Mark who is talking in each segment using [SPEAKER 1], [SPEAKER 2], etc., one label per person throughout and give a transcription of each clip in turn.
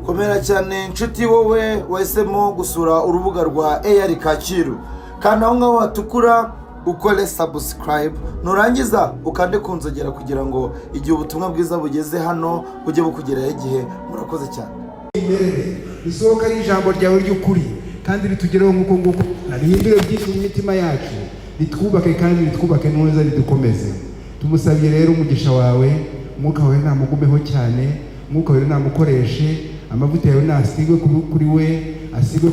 [SPEAKER 1] komera cyane inshuti wowe wahisemo gusura urubuga rwa AR Kacyiru, kandi aho ngaho hatukura ukore subscribe, nurangiza ukande kunzogera kugira ngo igihe ubutumwa bwiza bugeze hano bujye bukugeraho igihe. Murakoze cyane.
[SPEAKER 2] Isohoka y'ijambo ryawe ry'ukuri kandi ritugereho nk'uko nguko, rihindure byinshi mu mitima yacu, ritwubake kandi ritwubake neza, ridukomeze. Tumusabye rero umugisha wawe, umwuka wawe namugumeho cyane, umwuka wawe namukoreshe, amavuta yawe nasigwe kuri we, asigwe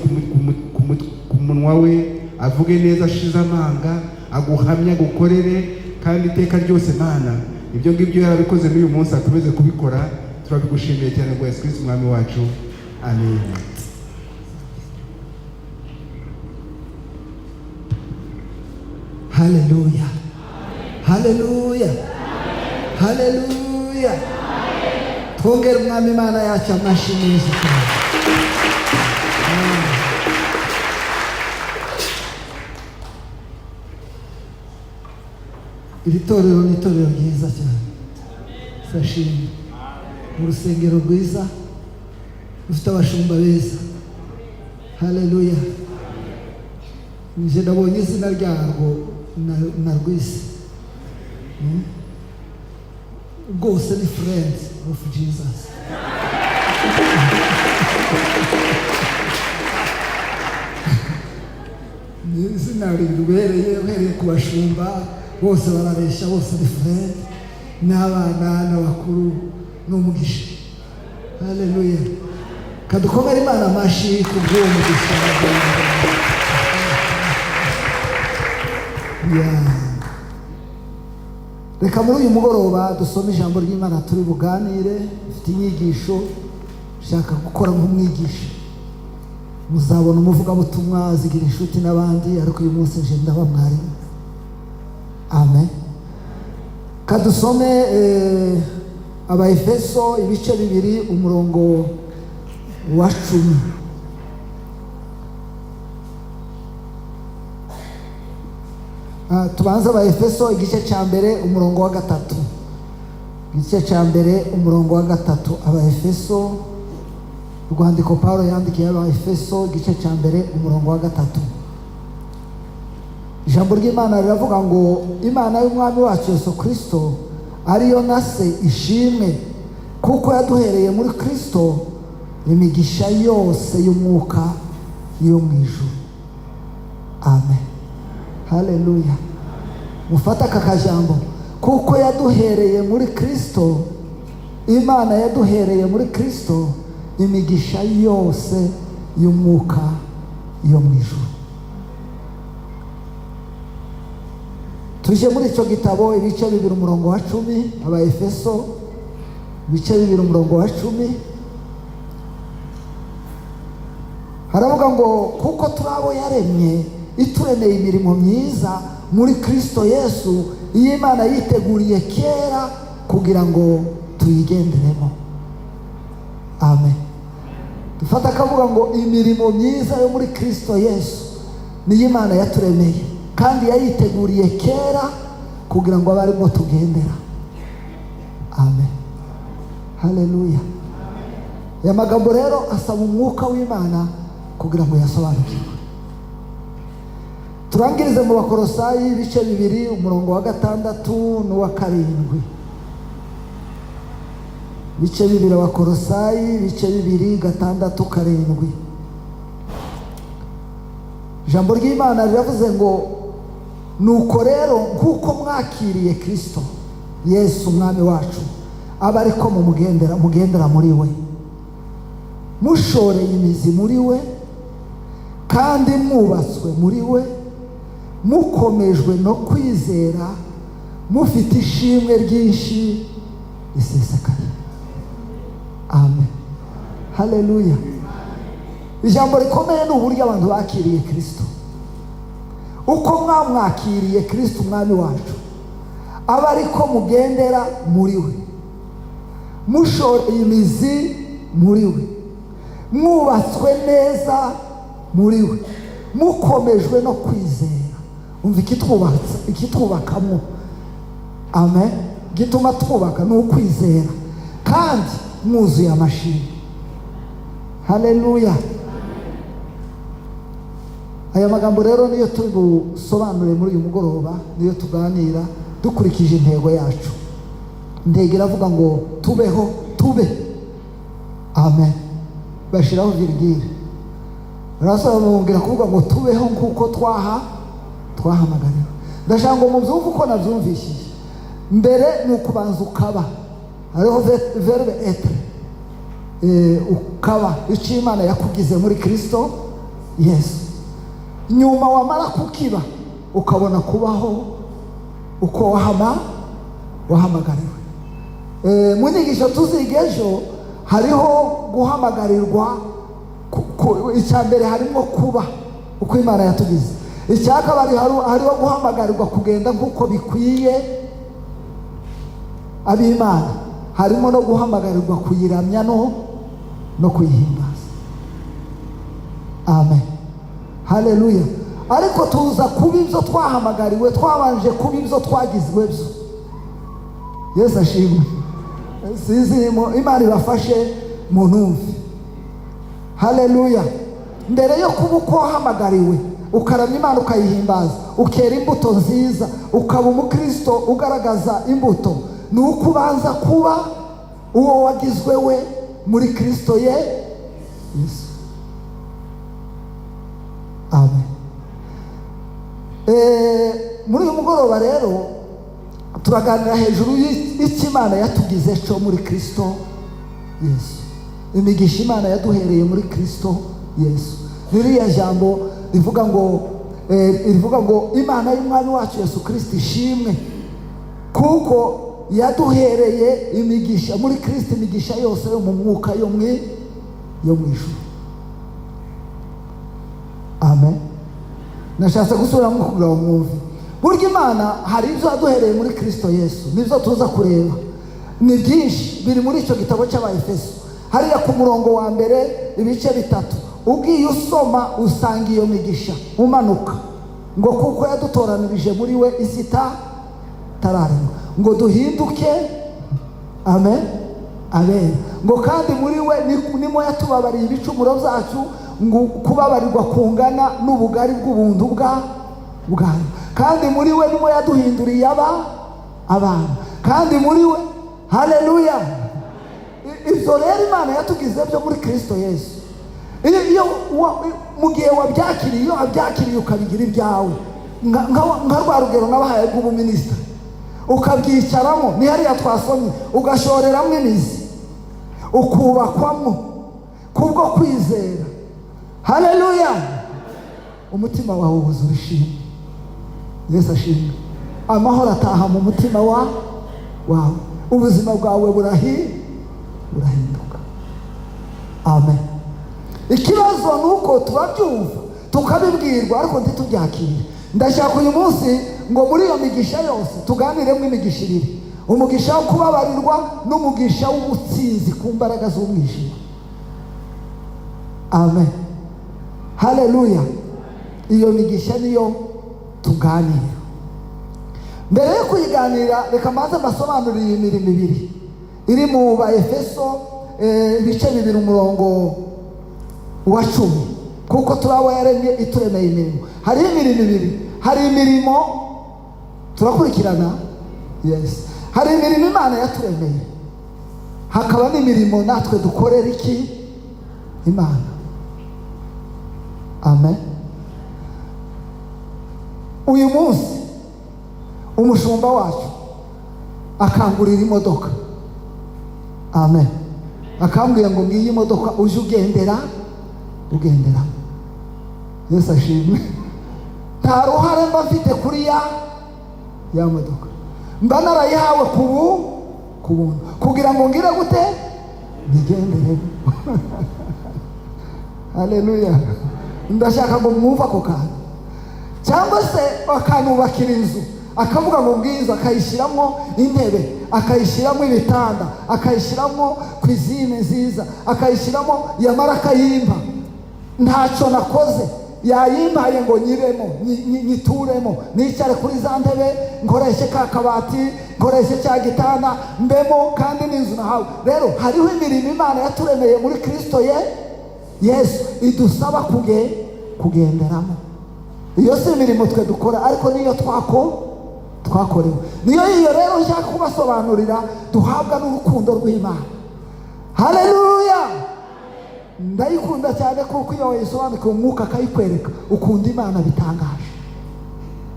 [SPEAKER 2] ku munwa we, avuge neza ashize amanga, aguhamya gukorere kandi iteka ryose Mana ibyo ngibyo yarabikoze muri uyu munsi akomeze kubikora. Turabigushimiye cyane ngo Yesu Kristo umwami wacu, amen.
[SPEAKER 3] Haleluya, haleluya, haleluya. Twongere umwami Imana yacu amashyi meza cyane. Iri torero ni itorero ryiza cyane, sashimwe, mu rusengero rwiza rufite abashumba beza. Haleluya. Nje nabonye izina ryarwo narwise rwose ni Friends of Jesus. Ni izina ribereye uhereye ku bashumba bose barareshya, bose ni Friends, n'abana n'abakuru n'umugisha. Haleluya. Kadukomere Imana amashyi ku bw'uwo mugisha. Reka muri uyu mugoroba dusome ijambo ry'Imana, turi buganire, dufite inyigisho ushaka gukora nk'umwigisha. Muzabona umuvugabutumwa azigira inshuti n'abandi, ariko uyu munsi nje ndaba mwarimu. Amen. Kadusome Abaefeso ibice 2 umurongo wa 10. Tubanza Abaefeso igice cya mbere umurongo wa 3. Igice cya mbere umurongo wa 3. Abaefeso, urwandiko Paulo yandikiye Abaefeso igice cya mbere umurongo wa 3. Ijambo ry'Imana riravuga ngo Imana y'umwami wacu Yesu Kristo ariyo nase ishimwe, kuko yaduhereye muri Kristo imigisha yose y'umwuka yo mu ijuru. Amen. Haleluya. Mufata aka kajambo, kuko yaduhereye muri Kristo, Imana yaduhereye muri Kristo imigisha yose y'umwuka yo mu ijuru. Tuje muri icyo gitabo ibice 2 umurongo wa 10. Abaefeso ibice 2 umurongo wa 10 haravuga ngo kuko turabo yaremye ituremeye imirimo myiza muri Kristo Yesu, iyi Imana yiteguriye kera kugira ngo tuyigenderemo. Amen. Dufata akavuga ngo imirimo myiza yo muri Kristo Yesu niyo Imana yaturemeye kandi yayiteguriye kera kugira ngo abarimo tugendera. Amen. Haleluya. Ya magambo rero asaba umwuka w'Imana kugira ngo yasobanukirwe. Turangirize mu Bakolosayi ibice 2 umurongo wa 6 n'uwa 7. Ibice 2 Abakolosayi ibice 2 6 7. Ijambo ry'Imana riravuze ngo nuko rero nk'uko mwakiriye Kristo Yesu umwami wacu, aba ariko mugendera muri we, mushoreye imizi muri we kandi mwubatswe muri we, mukomejwe no kwizera, mufite ishimwe ryinshi risesekaye. Amen. Haleluya. Ijambo rikomeye ni uburyo abantu bakiriye Kristo. Uko mwamwakiriye Kristo umwami wacu, aba ariko mugendera muri we, mushoreye imizi muri we, mwubatswe neza muri we, mukomejwe no kwizera. Umva ikitwubakamo. Amen. Gituma twubaka ni ukwizera kandi mwuzuye amashimwe. haleluya. Aya magambo rero niyo turi busobanure muri uyu mugoroba, niyo tuganira dukurikije intego yacu. Intego iravuga ngo tubeho, tube. Amen. Bashiraho virgile. Barasaba bamubwira kuvuga ngo tubeho nk'uko twahamagariwe. Ndashaka ngo mubyumve uko nabyumvishije. Mbere ni ukubanza ukaba. Hariho verbe être. Ukaba icyo Imana yakugize muri Kristo Yesu. Nyuma wamara kukiba ukabona kubaho uko wahamagariwe. Mu nyigisho tuziga ejo hariho guhamagarirwa. Icya mbere harimo kuba uko Imana yatugize. Icya kabiri hariho guhamagarirwa kugenda nk'uko bikwiye ab'Imana. Harimo no guhamagarirwa kuyiramya no kuyihimbaza. Amen, haleluya. Ariko tuza kuba ibyo twahamagariwe, twabanje kuba ibyo twagizwe byo. Yesu ashimwe. Imana ibafashe mu ntumvi. Haleluya. Mbere yo kuba uko wahamagariwe ukaramya Imana ukayihimbaza, ukera imbuto nziza, ukaba umukristo ugaragaza imbuto, ni uko ubanza kuba uwo wagizwe we muri Kristo Yesu. Amen. Muri uyu mugoroba rero turaganira hejuru y'icyo Imana yatugize cyo muri Kristo Yesu. Imigisha Imana yaduhereye muri Kristo Yesu. Ririya jambo rivuga ngo Imana y'umwami wacu Yesu Kristo ishimwe kuko yaduhereye imigisha muri Kristo, imigisha yose yo mu mwuka yo mu ijuru. Amen. Nashatse gusubiramo kugira ngo mwumve. Burya Imana hari ibyo yaduhereye muri Kristo Yesu, nibyo tuza kureba. Ni byinshi biri muri icyo gitabo cy'Abaefeso. Hariya ku murongo wa mbere ibice 3 ugiye usoma usanga iyo migisha umanuka ngo kuko yadutoranirije muri we isi tararema ngo duhinduke. Amen, amen. Ngo kandi muri we nimo yatubabariye ibicumuro byacu, ngo kubabarirwa kungana n'ubugari bw'ubuntu bwayo. Kandi muri we nimo yaduhinduriye abana. Kandi muri we, haleluya. Ibyo rero Imana yatugize byo muri Kristo Yesu. Iyo mu gihe wabyakiriye, iyo wabyakiriye ukabigira ibyawe, nka rwa rugero nabahaye rw'ubuminisita, ukabyicaramo, ni hariya twasomye, ugashoreramo imizi, ukubakwamo kubwo kwizera. Haleluya. Umutima wawe wuzura ishimwe. Yesu ashimwe. Amahoro ataha mu mutima wawe, ubuzima bwawe burahinduka. Amen. Ikibazo ni uko turabyumva tukabibwirwa ariko ntitubyakire. Ndashaka uyu munsi ngo muri iyo migisha yose tuganiremo imigisha ibiri: umugisha wo kubabarirwa n'umugisha w'ubutsinzi ku mbaraga z'umwijima. Amen, haleluya. Iyo migisha niyo tuganira. Mbere yo kuyiganira reka maze amasobanurire iyi mirimo ibiri iri mu Baefeso ibice 2 umurongo wa 10, kuko turawe yaremye ituremeye imirimo. Hari imirimo ibiri. Hari imirimo turakurikirana, yes. Hari imirimo Imana yaturemeye, hakaba n'imirimo natwe dukorera iki Imana. Amen. Uyu munsi umushumba wacu akangurira imodoka. Amen. Akambwira ngo ngiyi imodoka uje ugendera. Yesu ashimwe. Nta ruhare mba mfite kuri ya modoka, mba narayihawe ku buntu kugira ngo ngire gute nigendere. Haleluya. Ndashaka ngo mwumva ako kantu. Cyangwa se akanubakira inzu akavuga ngo ngizo, akayishyiramo intebe, akayishyiramo ibitanda, akayishyiramo kwizine nziza, akayishyiramo yamara akayimba. Ntacyo nakoze, yayimbaye ngo nyibemo, nyituremo, nicare kuri za ntebe, nkoreshe ka kabati, nkoreshe cya gitanda, mbemo, kandi n'inzu nahawe. Rero hariho imirimo Imana yaturemeye muri Kristo yesu idusaba kugenderamo. Iyo si imirimo twe dukora, ariko niyo twakorewe. Niyo rero nshaka kubasobanurira duhabwa n'urukundo rw'Imana. Haleluya! Ndayikunda cyane kuko iyo wayisobanukiwe umwuka akayikwereka ukunda Imana bitangaje.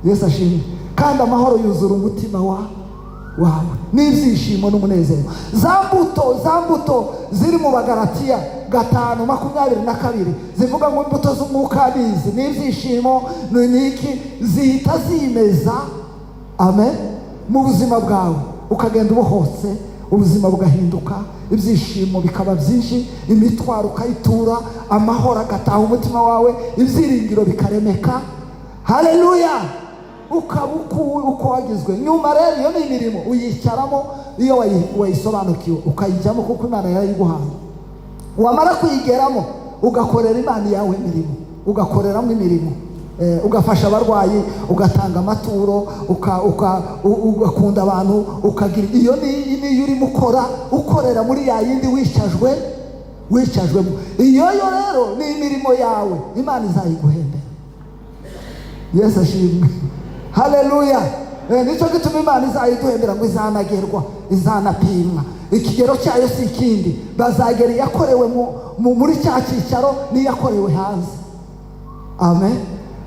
[SPEAKER 3] Yesu ashimwe. Kandi amahoro yuzura umutima wawe n'ibyishimo n'umunezero. Za mbuto ziri mu Bagalatiya 5:22 zivuga ngo imbuto z'umwuka bizi n'ibyishimo n'iki zihita zimeza, amen, mu buzima bwawe, ukagenda ubohotse, ubuzima bugahinduka, ibyishimo bikaba byinshi, imitwaro ukayitura, amahoro agataha umutima wawe, ibyiringiro bikaremeka. Haleluya! Ukaba uko wagizwe. Nyuma rero iyo ni imirimo uyicaramo, iyo wayisobanukiwe ukayijyamo kuko Imana yarayiguhaye. Wamara kuyigeramo ugakorera Imana yawe imirimo, ugakoreramo imirimo, ugafasha abarwayi, ugatanga amaturo, ugakunda abantu, ukagira. Iyo ni urimo ukorera muri ya yindi wicajwemo. Iyo rero ni imirimo yawe, Imana izayiguhembera. Yesu ashimwe. Haleluya! Nicyo gituma Imana izayiduhembera ngo izanagerwa, izanapimwa. Ikigero cyayo si ikindi, bazagera iyakorewe muri cya cyicaro n'iyakorewe hanze. Amen.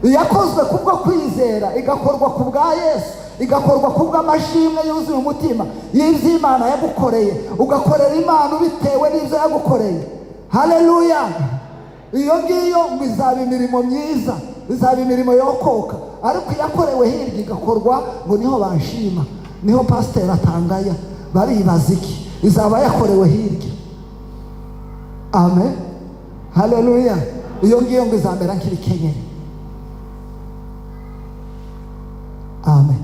[SPEAKER 3] Iyakozwe kubwo kwizera, igakorwa ku bwa Yesu, igakorwa ku bw'amashimwe yuzuye umutima y'ibyo Imana yagukoreye, ugakorera Imana bitewe n'ibyo yagukoreye. Haleluya! Iyo ngiyo ngo izaba imirimo myiza, izaba imirimo yokoka. Ariko iyakorewe hirya igakorwa ngo niho bashima, niho pasiteri atangaya, baribaza iki? Izaba yakorewe hirya. Amen. Haleluya! Iyo ngiyo ngo izamera nk'ibikenyeri. Amen.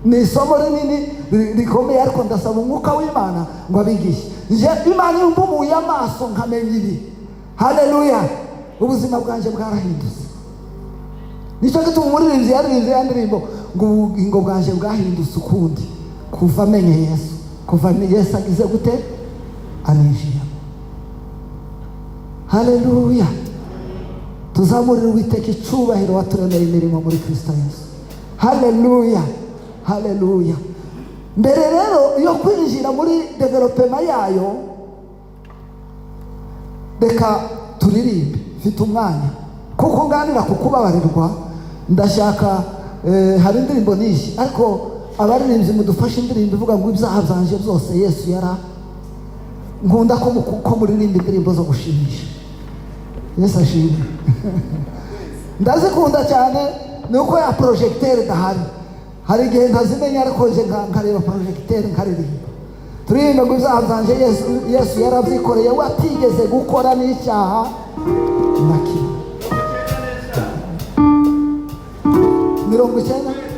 [SPEAKER 3] Ni isomo rinini rikomeye, ariko ndasaba umwuka w'Imana ngo abigishe. Imana yumbumuye amaso nkamenya ibi. Haleluya! Ubuzima bwanjye bwarahindutse. Nicyo gituma umuririmbyi yaririmbye ya ndirimbo ngo ubugingo bwanjye bwahindutse ukundi kuva amenye Yesu, kuva Yesu agize gute? Aninjira. Haleluya! Tuzamurira Uwiteka icyubahiro waturemeye imirimo muri Kristo Yesu. Haleluya! Haleluya! Mbere rero iyo kwinjira muri developema yayo, reka turirimbe. Mfite umwanya kuko nganira ku kubabarirwa. Ndashaka hari indirimbo nyinshi, ariko abaririmbyi mudufashe indirimbo ivuga ngo ibyaha byanje byose Yesu nkunda ko muririmba indirimbo zo gushimisha. Yesu ashimwe. Ndazikunda cyane, nuko ya projecteur dahari. Hari igihe ntazimenya, ariko nje nkareba projecteur nkaririmba. Turirimba ngo ibyaha byanje Yesu yarabyikoreye, watigeze gukora n'icyaha na kimwe. 90.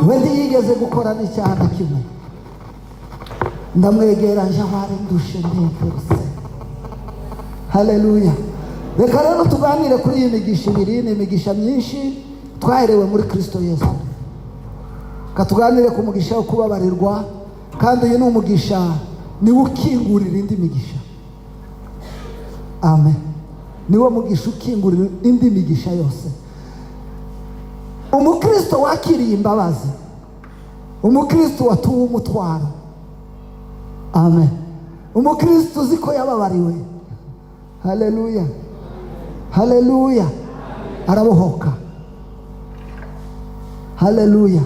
[SPEAKER 3] we ntiyigeze gukora n'icyaha na kimwe. Ndamwegera nje aho ari ndushe ndimvuruse. Haleluya. Reka rero tuganire kuri iyi migisha ibiri. Ni imigisha myinshi twaherewe muri Kristo Yesu. Katuganire ku mugisha wo kubabarirwa, kandi uyu ni umugisha niwo ukingurira indi migisha. Amen. Niwo mugisha ukingurira indi migisha yose. Umukristo wakiriye imbabazi, umukristo watuwe umutwaro. Amen. Umukristo uzi ko yababariwe. Haleluya. Haleluya. Arabohoka. Haleluya.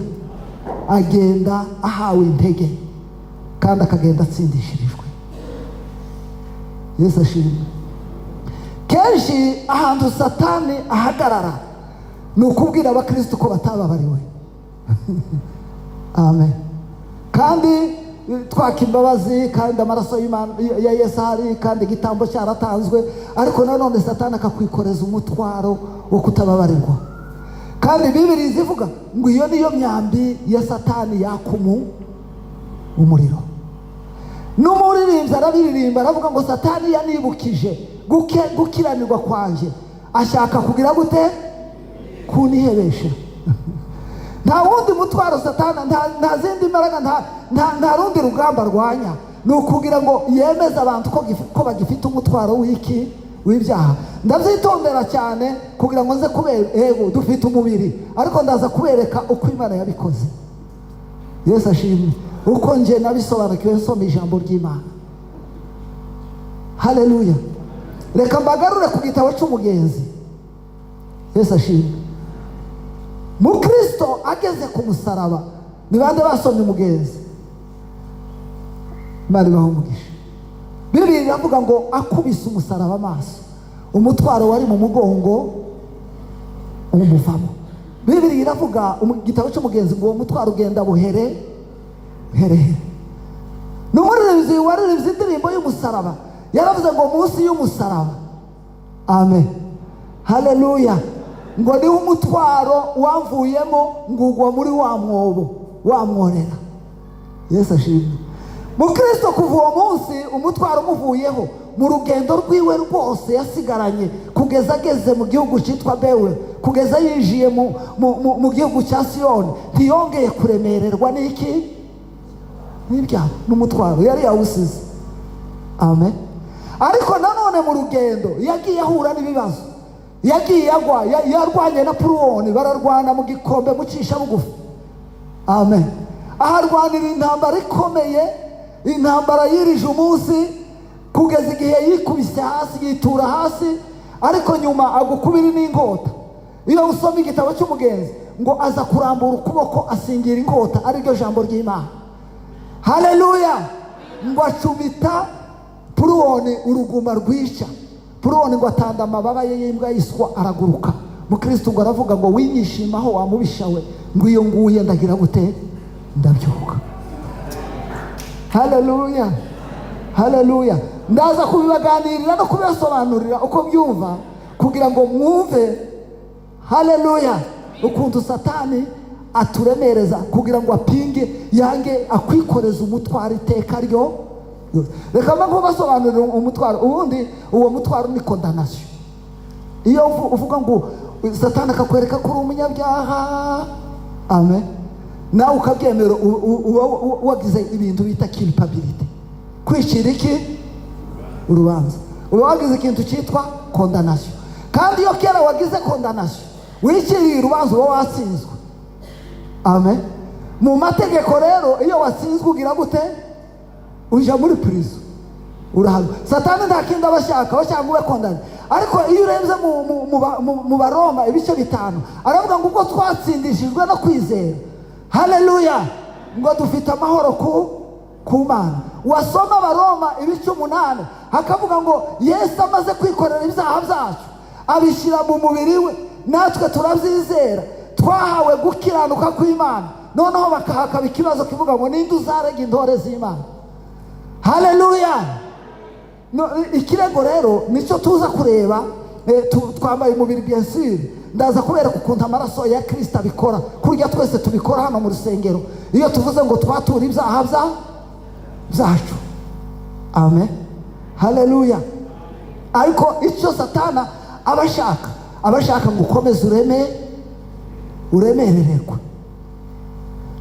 [SPEAKER 3] Agenda ahawe intege kandi akagenda atsindishirijwe. Yesu ashimwe. Kenshi ahantu Satani ahagarara ni ukubwira abakristo ko batababariwe. Amen. Kandi twaka imbabazi, kandi amaraso ya Yesu ari, kandi igitambo cyaratanzwe, ariko nanone Satani akakwikoreza umutwaro wo kutababarirwa. Kandi Bibiliya izivuga ngo iyo niyo myambi ya Satani yakumu umuriro. N'umuririmbyi arabiririmba aravuga ngo Satani yanibukije gukiranirwa kwanje, ashaka kugira gute? Kunihebesha. Nta wundi mutwaro Satani, nta zindi mbaraga, nta rundi rugamba rwanya. Ni ukugira ngo yemeze abantu ko bagifite umutwaro w'iki? W'ibyaha. Ndabyitondera cyane kugira ngo nze kubera ego dufite umubiri, ariko ndaza kubereka uko Imana yabikoze. Yesu ashimwe. Uko nje nabisobanukiwe nsoma ijambo ry'Imana. Haleluya. Reka mbagarure ku gitabo cy'umugenzi. Yesu ashimwe. Mukristo ageze ku musaraba, ni bande basomye umugenzi? Imana ibahe umugisha. Bibiliya iravuga ngo akubise umusaraba amaso, umutwaro wari mu mugongo umuvamo. Bibiliya iravuga mu gitabo cy'umugenzi ngo uwo mutwaro ugenda buhere here. N'umuririmbyi waririmbye indirimbo y'umusaraba yaravuze ngo munsi y'umusaraba. Amen. Haleluya. Ngo ni umutwaro wamvuyemo ngugwa muri wa mwobo wamworera. Yesu ashimwe. Mukristo kuva uwo munsi umutwaro umuvuyeho, mu rugendo rwiwe rwose yasigaranye kugeza ageze mu gihugu cyitwa Bewe, kugeza yinjiye mu gihugu cya Siyoni, ntiyongeye kuremererwa n'iki? N'ibyaha, n'umutwaro yari yawusize. Amen. Ariko nanone mu rugendo yagiye ahura n'ibibazo, yagiye agwa, yarwanye na Puruwoni, bararwana mu gikombe mucisha bugufi. Amen. Aharwanira intambara ikomeye, intambara yirije umunsi, kugeza igihe yikubise hasi, yitura hasi, ariko nyuma agukubira n'inkota. Iyo usoma igitabo cy'umugenzi ngo aza kurambura ukuboko asingira inkota, ariryo jambo ry'Imana. Haleluya. Ngo acumita Puruwoni uruguma rwica. Puruwoni ngo atanda amababa ye y'imbwa yiswa araguruka. Mukristo ngo aravuga ngo winyishimaho wamubishawe, ngo iyo nguye ndagira gute? Ndabyuka. Haleluya. Haleluya. Ndaza kubibaganirira no kubisobanurira uko byumva kugira ngo mwumve. Haleluya. Ukuntu Satani aturemereza kugira ngo apinge, yange akwikoreza umutwaro iteka ryo. Reka mbango basobanurira umutwaro. Ubundi uwo mutwaro ni condemnation. Iyo uvuga ngo Satani akakwereka ko uri umunyabyaha, amen, nawe ukabyemera, wagize ibintu bita culpability, kwicira iki? Urubanza. Uba wagize ikintu cyitwa condemnation. Kandi iyo kera wagize condemnation, wiciriye urubanza uba watsinzwe. Amen. Mu mategeko rero iyo watsinzwe ugira gute? Uja muri prison, urahanwa. Satani nta kindi abashaka, bashaka ube condemned. Ariko iyo urenze mu Baroma ibice 5 aravuga ngo ubwo twatsindishijwe no kwizera, haleluya, ngo dufite amahoro ku Mana. Wasoma Baroma ibice 8 hakavuga ngo Yesu amaze kwikorera ibyaha byacu abishyira mu mubiri we, natwe turabyizera, twahawe gukiranuka kw'Imana. Noneho bakahakaba ikibazo kivuga ngo ninde uzarega intore z'Imana? Haleluya. No, ikirego rero nicyo tuza kureba. Twambaye umubiri bien sûr, ndaza kubereka ukuntu amaraso ya Kristo abikora, kurya twese tubikora hano mu rusengero iyo tuvuze ngo twature ibyaha byacu. Amen, haleluya. Ariko icyo Satana abashaka ngo ukomeze uremerererwe.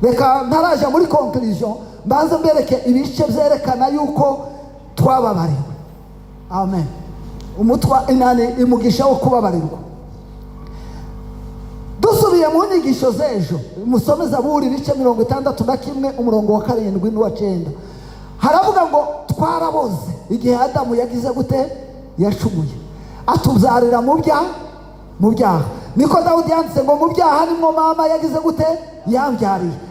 [SPEAKER 3] Reka ntaraja muri conclusion, mbanze mbereke ibice byerekana yuko twababariwe. Amen. Umutwa imugisha wo kubabarirwa. Dusubiye mu nyigisho z'ejo, musome Zaburi ibice 61 umurongo wa 7 n'uwa 9, haravuga ngo twaraboze igihe Adamu yagize gute? Yacumuye, atubyarira mu byaha. Niko Dawudi yanditse ngo mu byaha nimwo mama yagize gute?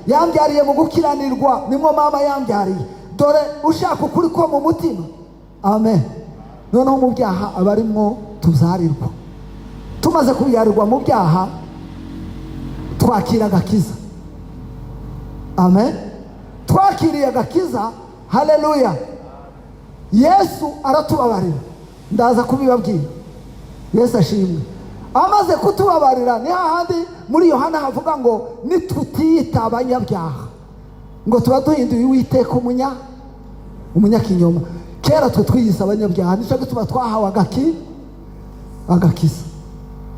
[SPEAKER 3] Yambyariye mu gukiranirwa nimwo mama yambyariye. Dore ushaka ukuri ko mu mutima. Amen. Noneho mu byaha abarimwo tubyarirwa. Tumaze kubyarirwa mu byaha, twakira agakiza. Amen. Twakiriye agakiza. Haleluya. Yesu aratubabarira. Ndaza kubibabwira. Yesu ashimwe. Amaze kutubabarira ni hahandi muri Yohana havuga ngo nitutiyita abanyabyaha ngo tuba duhinduye Uwiteka umunyakinyoma. Kera twe twiyise abanyabyaha, nicyo gituma twahawe agakiza.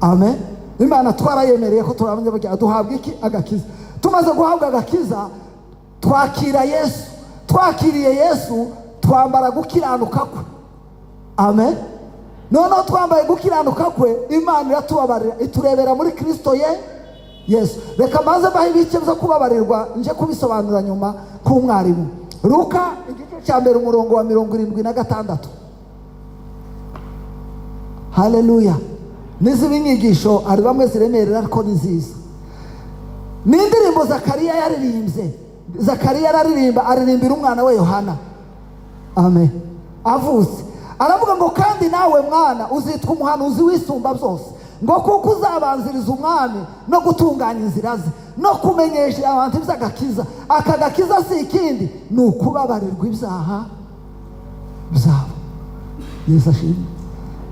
[SPEAKER 3] Amen. Imana twarayemereye ko turi abanyabyaha, duhabwa iki? Agakiza. Tumaze guhabwa agakiza, twakira Yesu. Twakiriye Yesu, twambara gukiranuka kwe. Amen. Noneho twambaye gukiranuka kwe, Imana iratubabarira, iturebera muri Kristo Yesu. Reka maze bahe ibice byo kubabarirwa nje kubisobanura nyuma k'umwarimu. Luka igice cya mbere umurongo wa 76. Haleluya. Nizi inyigisho ari bamwe ziremerera ariko ni nziza. Ni indirimbo Zakariya yaririmbye. Zakariya aririmbira umwana we Yohana. Amen. Avutse aravuga ngo kandi nawe mwana uzitwa umuhanuzi w'isumba byose, ngo kuko uzabanziriza umwami no gutunganya inzira ze no kumenyesha abantu iby'agakiza. Aka gakiza si ikindi, ni ukubabarirwa ibyaha byabo. Yesu ashimwe.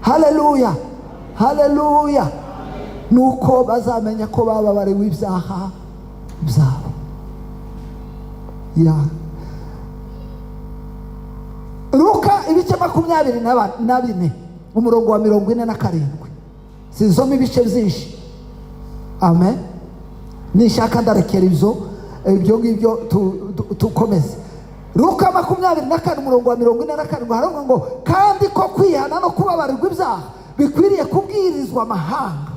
[SPEAKER 3] Haleluya, haleluya. Nuko bazamenya ko bababariwe ibyaha byabo. Luka ibice 24 umurongo wa 47. Sinzoma ibice byinshi. Amen. Nishaka ndarekera ibyo ngibyo tukomeze. Luka 24 umurongo wa 47 haravuga ngo kandi ko kwihana no kubabarirwa ibyaha bikwiriye kubwirizwa amahanga.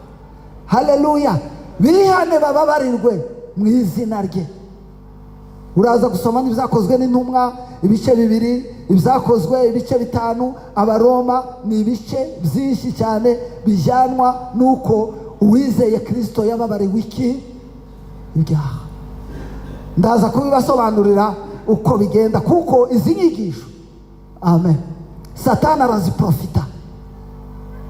[SPEAKER 3] Haleluya. Bihane bababarirwe mu izina rye. Uraza gusoma n'ibyakozwe n'intumwa ibice 2, ibyakozwe ibice 5, Abaroma ni ibice byinshi cyane bijyanwa nuko uwizeye Kristo yababariwe iki? Ibyaha. Ndaza kubibasobanurira uko bigenda kuko izi nyigisho, amen, Satana araziprofita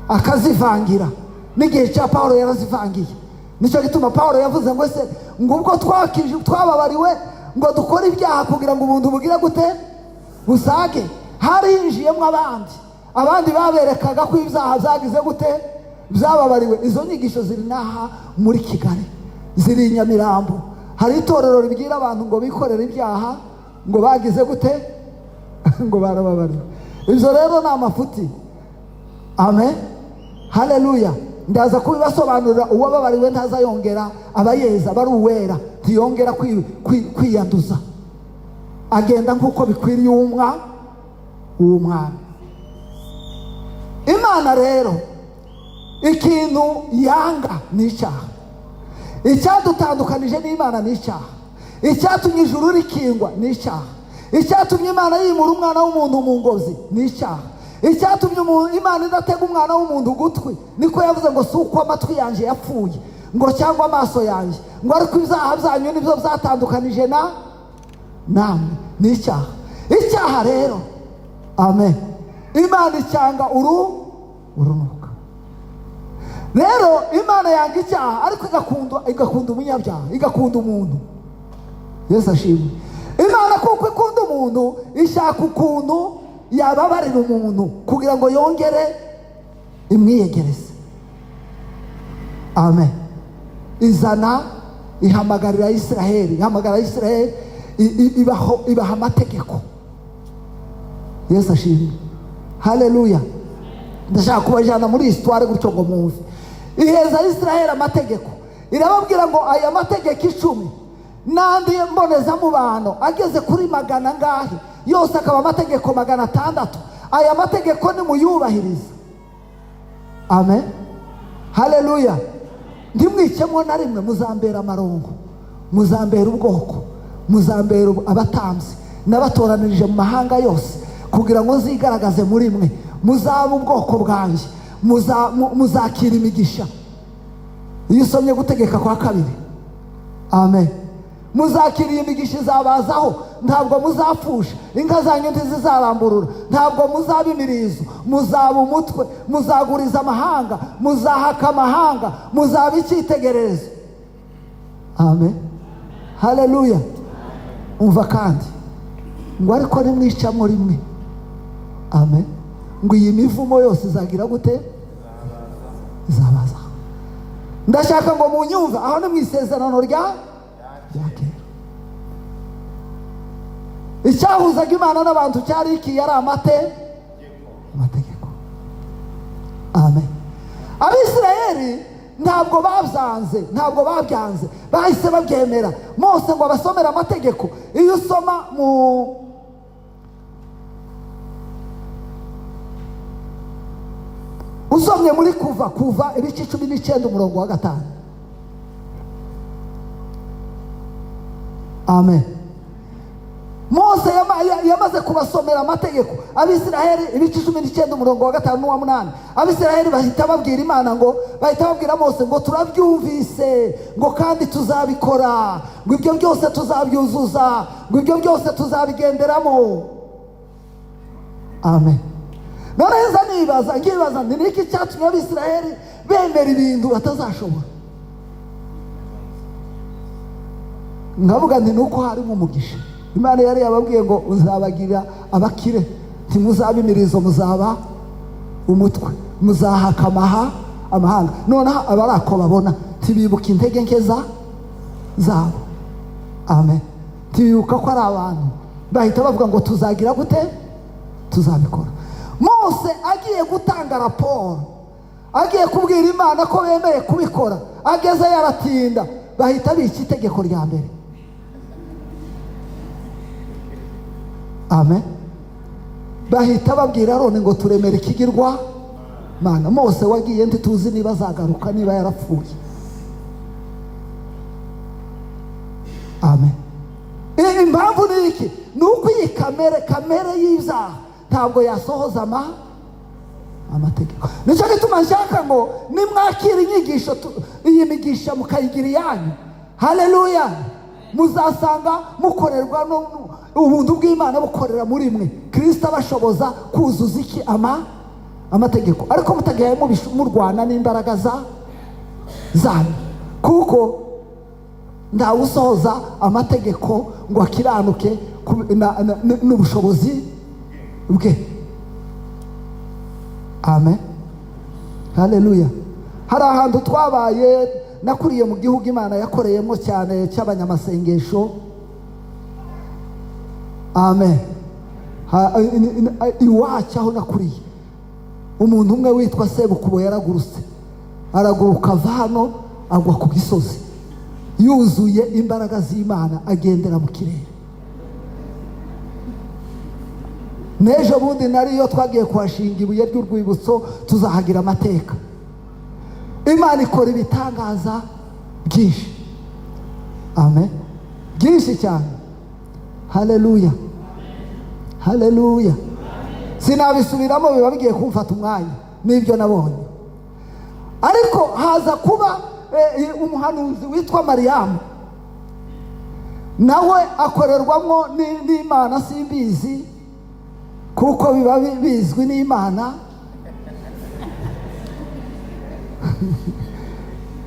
[SPEAKER 3] akazivangira. N'igihe cya Paulo yarazivangiye. Nicyo gituma Paulo yavuze ngo se ngubwo twababariwe ngo dukora ibyaha kugira ngo umuntu bugire gute? Busage. Hari hinjiyemo abandi baberekaga ko ibyaha byagize gute? Byababariwe. Izo nyigisho ziri naha muri Kigali, ziri Nyamirambo. Hari itorero ribwira abantu ngo bikorere ibyaha ngo bagize gute? Ngo barababariwe. Ibyo rero ni amafuti. Amen, haleluya. Ndaza kubibasobanurira. Uwababariwe ntazayongera abayeza, bari uwera, ntiyongera kwiyanduza, agenda nk'uko bikwiriye uw'umwami. Imana rero ikintu yanga ni icyaha. Icyadutandukanije n'Imana ni icyaha. Icyatumye ijuru rikingwa ni icyaha. Icyatumye Imana yimura umwana w'umuntu mu ngozi ni icyaha. Icyatumye Imana idatega umwana w'umuntu ugutwi, niko yavuze ngo si uko amatwi yanjye yapfuye ngo cyangwa amaso yanjye, ngo ariko ibyaha byanyu nibyo byatandukanije namwe. Ni icyaha. Icyaha rero, amen, Imana icyanga urunuka. Rero Imana yanga icyaha ariko igakunda umunyabyaha, igakunda umuntu. Yesu ashimwe. Imana kuko ikunda umuntu ishaka ukuntu yababarira umuntu kugira ngo yongere imwiyegereze. amen. Izana ihamagarira Isiraheli, ihamagara Isiraheli, ibaha amategeko. Yesu ashimwe, haleluya. Ndashaka kubajyana muri histoire gutyo ngo mwumve. Iheza Isiraheli amategeko, irababwira ngo aya mategeko 10 n'andi mbonezamubano ageze kuri 100 ngahe, yose akaba amategeko 600. Aya mategeko nimuyubahiriza, amen, haleluya. Ntimwicemo na rimwe, muzambera amarongo, muzambera ubwoko, muzambera abatambyi n'abatoranirije mu mahanga yose, kugira ngo nzigaragaze muri mwe, muzaba ubwoko bwanjye, muzakira imigisha. Iyo usomye gutegeka kwa 2, amen, muzakira iyi migisha izabazaho, ntabwo muzapfusha, inka zanyu ntizizaramburura, ntabwo muzaba imirizo, muzaba umutwe, muzaguriza amahanga, muzahaka amahanga, muzaba icyitegererezo, amen, haleluya. Umva kandi ngo ariko nimwicamo rimwe, amen, ngo iyi mivumo yose izagira gute? Izabaza. Ndashaka ngo munyumva, aho ni mu isezerano rya kera. Icyahuzaga Imana n'abantu cyari iki? Yari amategeko, amen. Abisirayeli ntabwo babyanze, bahise babyemera. Mose ngo abasomera amategeko. Iyo usoma usomye muri kuva ibice 19 umurongo wa 5, amen. Mose yamaze kubasomera amategeko Abisirayeli ibice 19 umurongo wa 5 n'uwa 8. Abisirayeli bahita babwira Imana ngo, bahita babwira Mose ngo turabyumvise, ngo kandi tuzabikora, ngo ibyo byose tuzabyuzuza, ngo ibyo byose tuzabigenderamo, amen. None ngibaza ni iki cyatumye Abisirayeli bemera ibintu batazashobora? Ngavuga nti nuko harimo umugisha. Imana yari yababwiye ngo uzabagira abakire, ntimuzabimirizo, muzaba umutwe, muzahaka amahanga. Noneho abarako babona tibibuka intege nke zabo, amen, tibibuka ko ari abantu, bahita bavuga ngo tuzagira gute? Tuzabikora. Mose agiye gutanga raporo, agiye kubwira Imana ko bemeye kubikora, ageze yaratinda, bahita bica itegeko rya mbere, amen. Bahita babwira Aroni ngo turemere ikigirwa Mana. Mose wagiye ntituzi niba azagaruka, niba yarapfuye, amen. Impamvu ni iki? Ni uko iyi kamere y'ibyaha ntabwo yasohoza amategeko. Nicyo gituma nshaka ngo nimwakira inyigisho, iyi migisha mukayigira iyanyu, haleluya, muzasanga mukorerwa ubuntu bw'Imana bukorera muri mwe, Kristo abashoboza kuzuza iki? Amategeko. Ariko mutagiye murwana n'imbaraga zanyu, kuko ntawe usohoza amategeko ngo akiranuke n'ubushobozi bwe, amen, haleluya. Hari ahantu twabaye, nakuriye mu gihugu Imana yakoreyemo cyane cy'abanyamasengesho, amen. Iwacu aho nakuriye, umuntu umwe witwa Sebukubo yaragurutse, araguruka ava hano agwa ku gisozi, yuzuye imbaraga z'Imana, agendera mu kirere. N'ejo bundi nariyo twagiye kuhashinga ibuye ry'urwibutso, tuzahagira amateka. Imana ikora ibitangaza byinshi, amen, byinshi cyane, haleluya, haleluya. Sinabisubiramo, biba bigiye kumfata umwanya n'ibyo nabonye. Ariko haza kuba umuhanuzi witwa Mariyamu, nawe akorerwamo n'Imana, simbizi kuko biba bizwi n'Imana,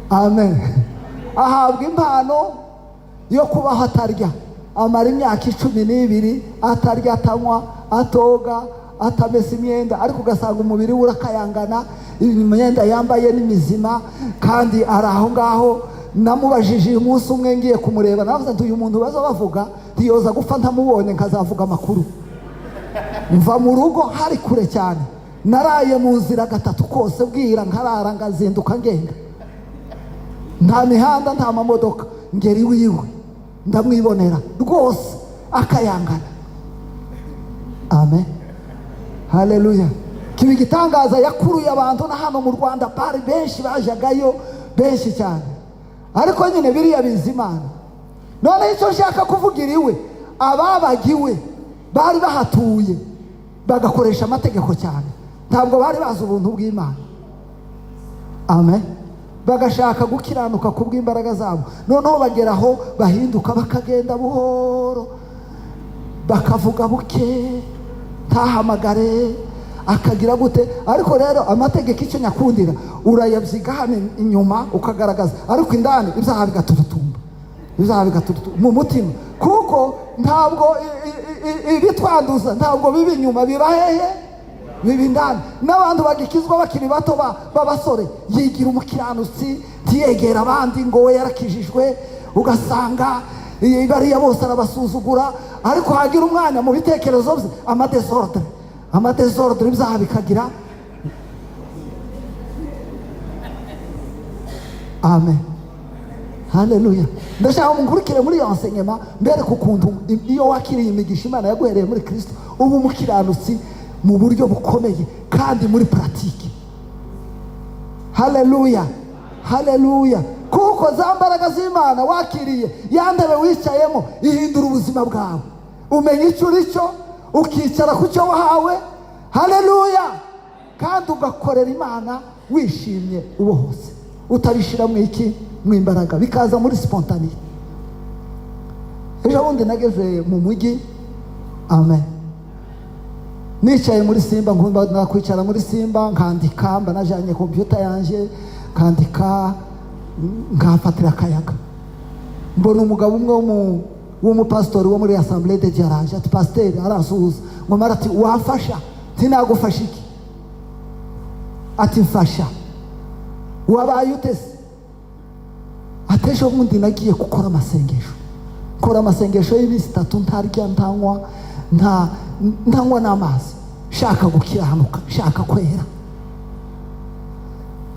[SPEAKER 3] amen. Ahabwa impano yo kubaho atarya, amara imyaka 12 atarya, atanywa, atoga, atamesa imyenda, ariko ugasanga umubiri we urakayangana, imyenda yambaye ni mizima, kandi ari aho ngaho. Namubajije uyu munsi umwe ngiye kumureba, navuze nti uyu muntu baza bavuga ntiyoza gupfa ntamubonye nkazavuga amakuru. Mva mu rugo hari kure cyane, naraye mu nzira gatatu kose, bwira nkarara ngazinduka ngenda, nta mihanda nta mamodoka, ngeri wiwe ndamwibonera rwose akayangana. Amen, haleluya. Kiba igitangaza, yakuruye abantu na hano mu Rwanda bari benshi bajagayo, benshi cyane, ariko nyine biriya biza Imana. None icyo nshaka kuvugira iwe, ababagiwe bari bahatuye bagakoresha amategeko cyane, ntabwo bari bazi ubuntu bw'Imana. Amen. Bagashaka gukiranuka ku bw'imbaraga zabo, noneho bageraho bahinduka, bakagenda buhoro, bakavuga buke, ntahamagare, akagira gute. Ariko rero amategeko icyo nyakundira, urayabyiga hano inyuma ukagaragaza, ariko indani ibyaha bigatutumba, ibyaha bigatutumba mu mutima, kuko ntabwo ibitwanduza ntabwo biba inyuma, biba hehe? Biba indani. N'abantu bagikizwa bakiri bato b'abasore, yigira umukiranutsi, ntiyegera abandi ngo we yarakijijwe, ugasanga bariya bose arabasuzugura, ariko hagira umwanya mu bitekerezo bye amadesordre, ibyaha bikagira. Amen, haleluya. Ndashaka munkurikire muri iyo enseignement, mbere kukuntu iyo wakiriye imigisha Imana yaguhereye muri Kristo, ubu umukiranutsi mu buryo bukomeye kandi muri pratique. Haleluya, haleluya. Kuko za mbaraga z'Imana wakiriye, ya ntebe wicayemo ihindura ubuzima bwawe, umenya icyo uri cyo, ukicara ku cyo wahawe. Haleluya. Kandi ugakorera Imana wishimye ubohose, utabishira mu iki, mu imbaraga, bikaza muri spontaneity. Ejo bundi nageze mu mujyi, amen, nicaye muri Simba, nkunda nakwicara muri Simba nkandika, mba najanye computer yanje nkandika, nkafatira akayaga. Mbona umugabo umwe w'umupastori wo muri Assemblée de Dieu araje, ati pasteur, arasuhuza, ngo mara ati wafasha? Tinagufasha iki? Ati mfasha. Wabaye utese? Ati ejo bundi nagiye gukora amasengesho, nkora amasengesho y'iminsi 3, ntarya ntanywa n'amazi, shaka gukiranuka, shaka kwera.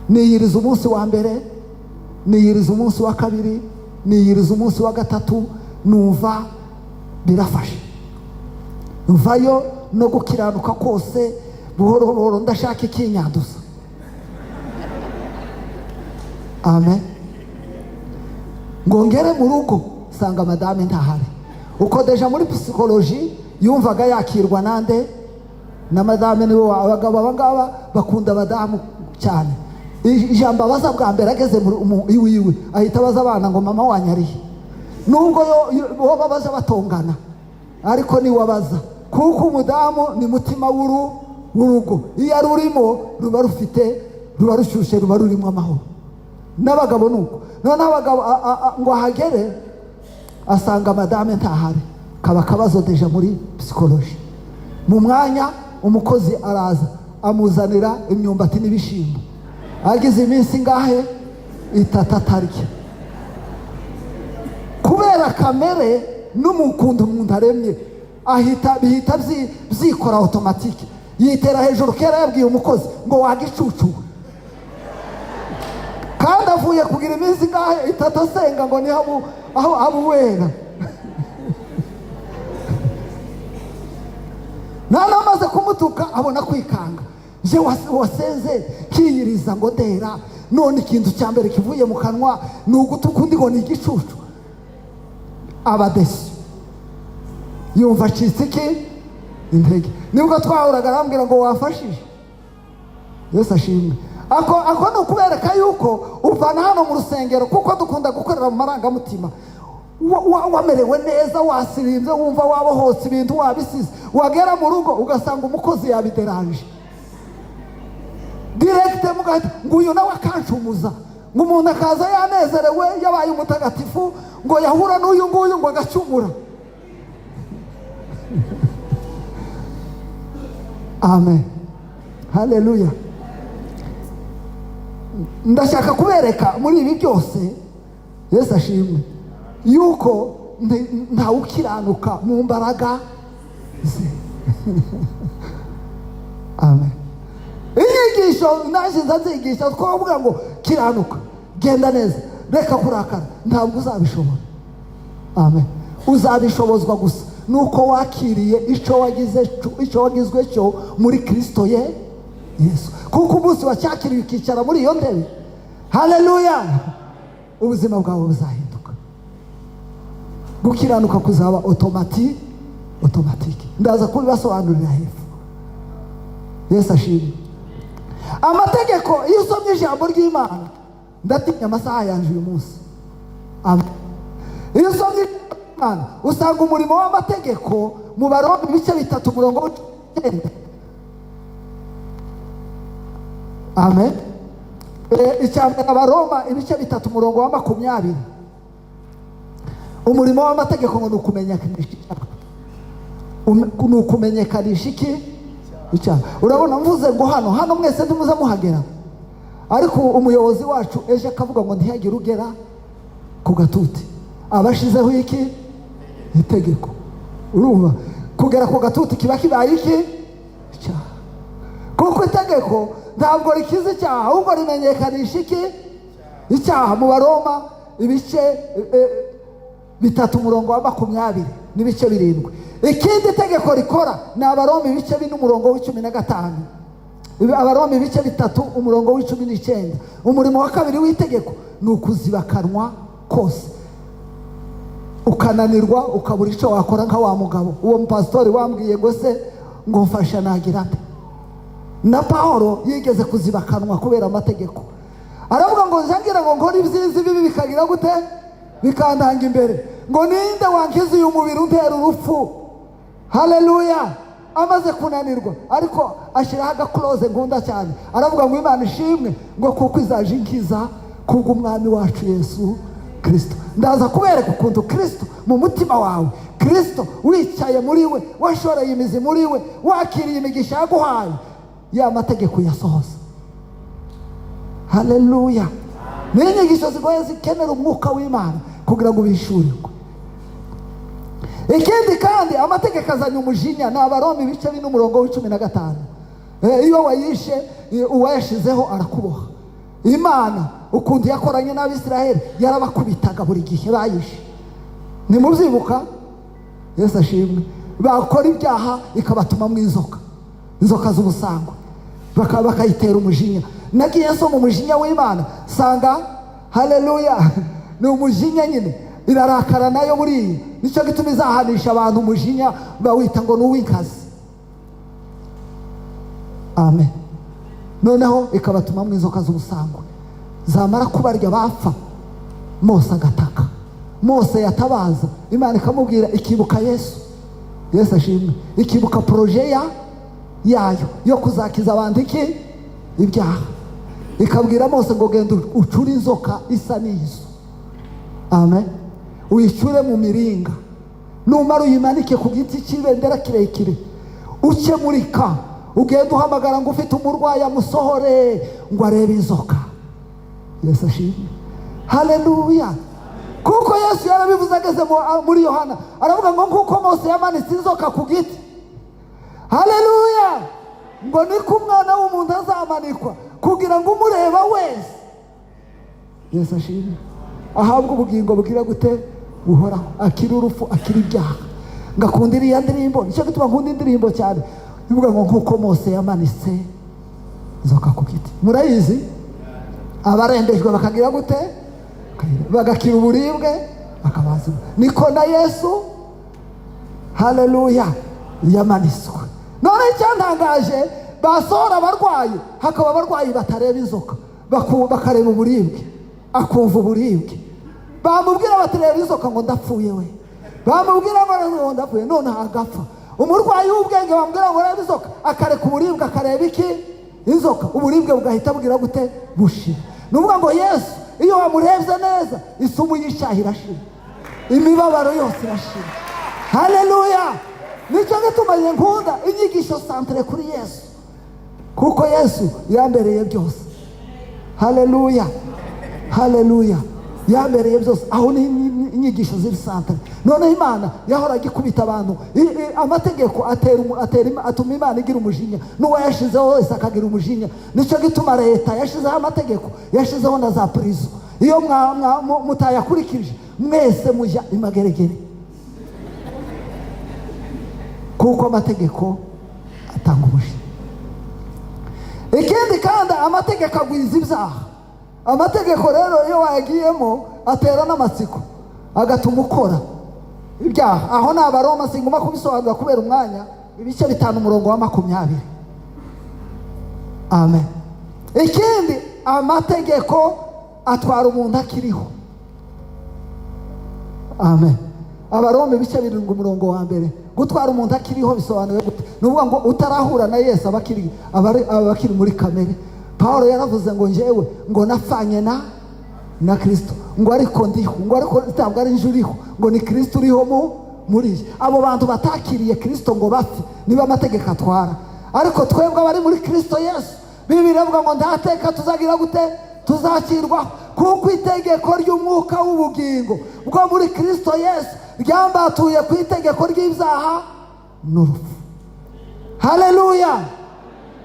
[SPEAKER 3] Niyiriza umunsi wa mbere, niyiriza umunsi wa kabiri, niyiriza umunsi wa gatatu, numva birafashe. Mvayo no gukiranuka kose buhoro buhoro, ndashaka ikinyanduza. Amen. Ngongere mu rugo sanga madame ntahari, uko deja muri psychologie yumvaga yakirwa nande na madame. Nibo abagabo abangaba bakunda abadamu cyane. Ijambo abaza bwa mbere ageze iwiwe ahita abaza abana ngo mama wanyariye, nubwo bo babaza batongana, ariko ni wabaza, kuko umudamu ni mutima w'urugo. Iyo ari urimo ruba rufite, ruba rushushe, ruba rurimo amahoro. N'abagabo nuko. None abagabo ngo ahagere asanga madame ntahari, kaba kabazo deja muri psychologie. Mu mwanya umukozi araza amuzanira imyumbati n'ibishimbo, agize iminsi ngahe 3 atarya, kubera kamere n'umukundo umuntu aremye, bihita byikora automatique, yitera hejuru. Kera yabwiye umukozi ngo wagicucu, kandi avuye kugira iminsi ngahe 3 asenga ngo ni aho abuwera. Namaze kumutuka abona kwikanga, je wasenze kiyiriza ngo dera, none ikintu cya mbere kivuye mu kanwa ni ugutuka undi ngo ni igicucu. Abadesi yumva acitse iki intege. Nibwo twahuraga arambwira ngo wafashije. Yesu ashimwe. Ako ni ukubereka yuko uvana hano mu rusengero, kuko dukunda gukorera mu marangamutima, wamerewe neza, wasirimbye, wumva wabohotse ibintu wabisize, wagera mu rugo ugasanga umukozi yabideranje direct, mugahita ngo uyu nawe akancumuza, ngo umuntu akaza yanezerewe yabaye umutagatifu, ngo yahura n'uyu nguyu ngo agacumura. amen, haleluya. Ndashaka kubereka muri ibi byose, Yesu ashimwe, yuko ntawukiranuka mu mbaraga ze. Amen. Inyigisho naje nzazigisha twavuga ngo kiranuka, genda neza, reka kurakara, ntabwo uzabishobora. Amen. Uzabishobozwa gusa nuko wakiriye icyo wagizwe cyo muri Kristo Yesu. Kuko umunsi wacyakiriye ukicara muri iyo ntebe, haleluya, ubuzima bwawe buzahinduka. Gukiranuka kuzaba automatique. Ndaza kubibasobanurira hepfo. Yesu ashimwe. Amategeko, iyo usomye ijambo ry'Imana, ndatinya amasaha yanje uyu munsi. Amen. Iyo usomye Imana usanga umurimo w'amategeko mu Baroma ibice 3:9. Amen. Icyambere Abaroma ibice 3:20. Umurimo w'amategeko ngo nukumenyekanisha iki icyaha. Urabona mvuze ngo hano mwese ntimuza muhagera, ariko umuyobozi wacu eje akavuga ngo ntihagire ugera ku gatuti, abashizeho iki itegeko. Urumva kugera ku gatuti kiba kibaye iki icyaha, kuko itegeko ntabwo rikiza icyaha, ahubwo rimenyekanisha iki icyaha. Mu Baroma ibice 3:20 n'ibice 7. Ikindi tegeko rikora ni Abaroma ibice 4:15. Abaroma ibice 3:19. Umurimo wa kabiri w'itegeko ni ukuziba akanwa kose, ukananirwa ukabura icyo wakora nka wa mugabo. Uwo mpasitori wambwiye ngo se ngo mfasha nagira nte. Na Paulo yigeze kuziba akanwa kubera amategeko, aravuga ngo njangira ngo nkora ibyiza bibi bikagira gute, bikandanga imbere, ngo ninde wankiza uyu mubiri untera urupfu. Haleluya. Amaze kunanirwa ariko ashiraho agaklose ngunda cyane, aravuga ngo Imana ishimwe ngo kuko izaje inkiza kubw'umwami wacu Yesu Kristo. Ndaza kubereka ukuntu Kristo mu mutima wawe, Kristo wicaye muri we, washoreye imizi muri we, wakiriye imigisha yaguhaye, ya mategeko yasohoza. Haleluya. N'inyigisho zigoye zikenera umwuka w'Imana kugira ngo bishurirwe. Ikindi kandi amategeko azanye umujinya. Ni Abaroma ibice 4:15. Iyo wayishe uwayashizeho arakuboha. Imana ukundi yakoranye n'Abisiraheli yarabakubitaga buri gihe bayishe, nimubyibuka? Yesu ashimwe. Bakora ibyaha ikabatuma mu inzoka z'ubusangwa, bakayitera umujinya. Nagiye nsoma umujinya w'Imana sanga, haleluya, ni umujinya nyine, irarakara nayo buriya. Nicyo gituma izahanisha abantu umujinya bawita ngo n'uw'inkazi. Amen. Noneho ikabatuma mu inzoka z'ubusangwa, zamara kubarya bapfa, Mose agataka. Mose yatabaza, Imana ikamubwira, ikibuka Yesu. Yesu ashimwe. Ikibuka proje yayo yo kuzakiza abantu iki ibyaha. Ikabwira Mose ngo genda ucure inzoka isa n'izo. Amen. Uyicure mu miringa, numara uyimanike ku giti cy'ibendera kirekire, ukemurika, ugenda uhamagara ngo ufite umurwayi amusohore ngo arebe inzoka. Yesu ashimwe. Haleluya. Kuko Yesu yarabivuze ageze muri Yohana, aravuga ngo nkuko Mose yamanitse inzoka ku giti, haleluya, ngo niko umwana w'umuntu azamanikwa kugira ngo umureba wese, Yesu ashimwe, ahabwe ubugingo bugira gute buhoraho, akiri urupfu, akiri ibyaha. Ngakunda iriya ndirimbo, nicyo gituma nkunda indirimbo cyane, ivuga ngo nkuko Mose yamanitse inzoka ku giti. Murayizi? Abarendejwe bakagira gute, bagakira uburibwe bakabazima. Niko na Yesu, haleluya, yamanitswe. None icyantangaje, basohora abarwayi, hakaba abarwayi batareba inzoka, bakareba uburibwe, akumva uburibwe. Bamubwira batareba inzoka ngo ndapfuye we, bamubwira ngo ndapfuye, none agapfa. Umurwayi w'ubwenge bamubwira ngo reba inzoka, akareka uburibwe, akareba iki inzoka, uburibwe bugahita bugira gute bushira. Nuvuga ngo Yesu iyo wamurebye neza, isumu y'icyaha irashira, imibabaro yose irashira. Haleluya. nicyo gituma nkunda inyigisho santere kuri Yesu, kuko Yesu yambereye byose. Haleluya, haleluya, yambereye byose. Aho ni inyigisho ziri santere. Noneho Imana yahoraga ikubita abantu. Amategeko atuma Imana igira umujinya, n'uwo yashizeho wese akagira umujinya. Nicyo gituma leta yashizeho amategeko, yashizeho na za prison. Iyo mutayakurikije mwese mujya imageregere, kuko amategeko atanga umujinya. Ikindi kandi amategeko agwiza ibyaha. Amategeko rero iyo wayagiyemo atera n'amatsiko, agatuma ukora ibyaha. Aho ni Abaroma, singuma kubisobanura kubera umwanya, ibice 5 umurongo wa 20. Amen. Ikindi, amategeko atwara umuntu akiriho. Amen. Abaroma ibice 7 umurongo wa 1. Gutwara umuntu akiriho bisobanuye gute? Nuvuga ngo utarahura na Yesu abakiri muri kamere. Paulo yaravuze ngo njyewe ngo nafanye na Kristo, ngo ariko ndiho, ngo ariko ntabwo ari njuriho, ngo ni Kristo uriho muri. Abo bantu batakiriye Kristo ngo bapfe niba amategeko atwara. Ariko twebwe abari muri Kristo Yesu, Bibiliya ivuga ngo ndateka tuzagira gute? Tuzakirwa, kuko itegeko ry'umwuka w'ubugingo bwo muri Kristo Yesu ryambatuye ku itegeko ry'ibyaha n'urupfu. Haleluya.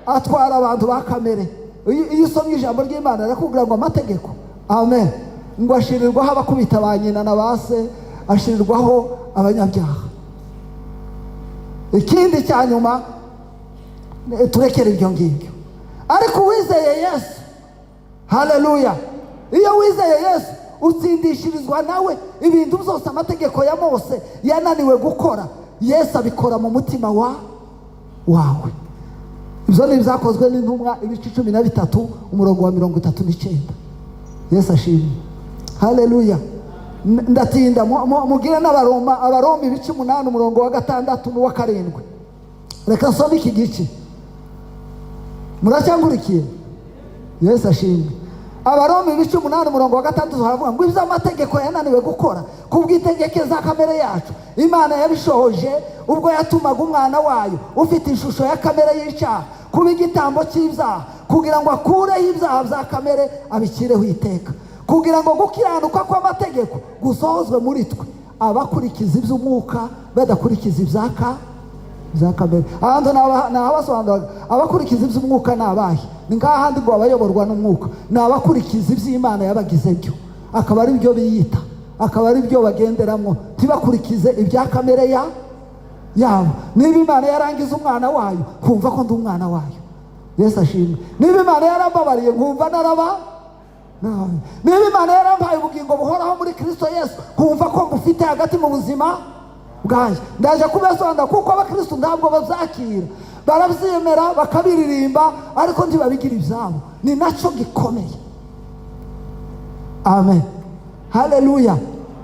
[SPEAKER 3] Atwara abantu ba kamere. Iyo usomye ijambo ry'Imana arakubwira ngo amategeko, amen, ngo ashirirwaho abakubita ba nyina na base, ashirirwaho abanyabyaha. Ikindi cya nyuma, turekere ibyo ngibyo. Ariko uwizeye Yesu, haleluya, iyo wizeye Yesu utsindishirizwa nawe ibintu byose amategeko ya Mose yananiwe gukora. Yesu abikora mu mutima wawe. Ibyo ni byakozwe n'intumwa ibice 13 umurongo wa 39. Yesu ashimwe. Haleluya. Ndatinda mugire Abaroma ibice 8 umurongo wa 6 n'uwa 7. Reka nsome iki gice. Muracyangurikiye? Yesu ashimwe. Abaroma ibice 8 umurongo wa 6 haravuga ngo ibyo amategeko yananiwe gukora kubw'itegeko za kamere yacu, Imana yabishohoje ubwo yatumaga umwana wayo ufite ishusho ya kamere y'icyaha kuba igitambo cy'ibyaha, kugira ngo akureho ibyaha bya kamere abikireho iteka, kugira ngo gukiranuka kw'amategeko gusohozwe muri twe abakurikiza iby'umwuka badakurikiza ibya kamere. Ahandi nabasobanuraga abakurikiza iby'umwuka ni abahe? Ni nk'ahandi ngo abayoborwa n'umwuka ni abakurikiza iby'Imana yabagize byo, akaba ari byo biyita, akaba ari byo bagenderamo, ntibakurikize ibya kamere yabo. Niba Imana yarangiza umwana wayo, kumva ko ndi umwana wayo. Yesu ashimwe. Niba Imana yarambabariye, nkumva naraba. Niba Imana yarampaye ubugingo buhoraho muri Kristo Yesu, kumva ko ngufite hagati mu buzima bwanjye. Ndaje kubasobanura kuko abakristo ntabwo babyakira, barabyemera bakabiririmba, ariko ntibabigira ibyabo. Ni nacyo gikomeye. Amen. Haleluya.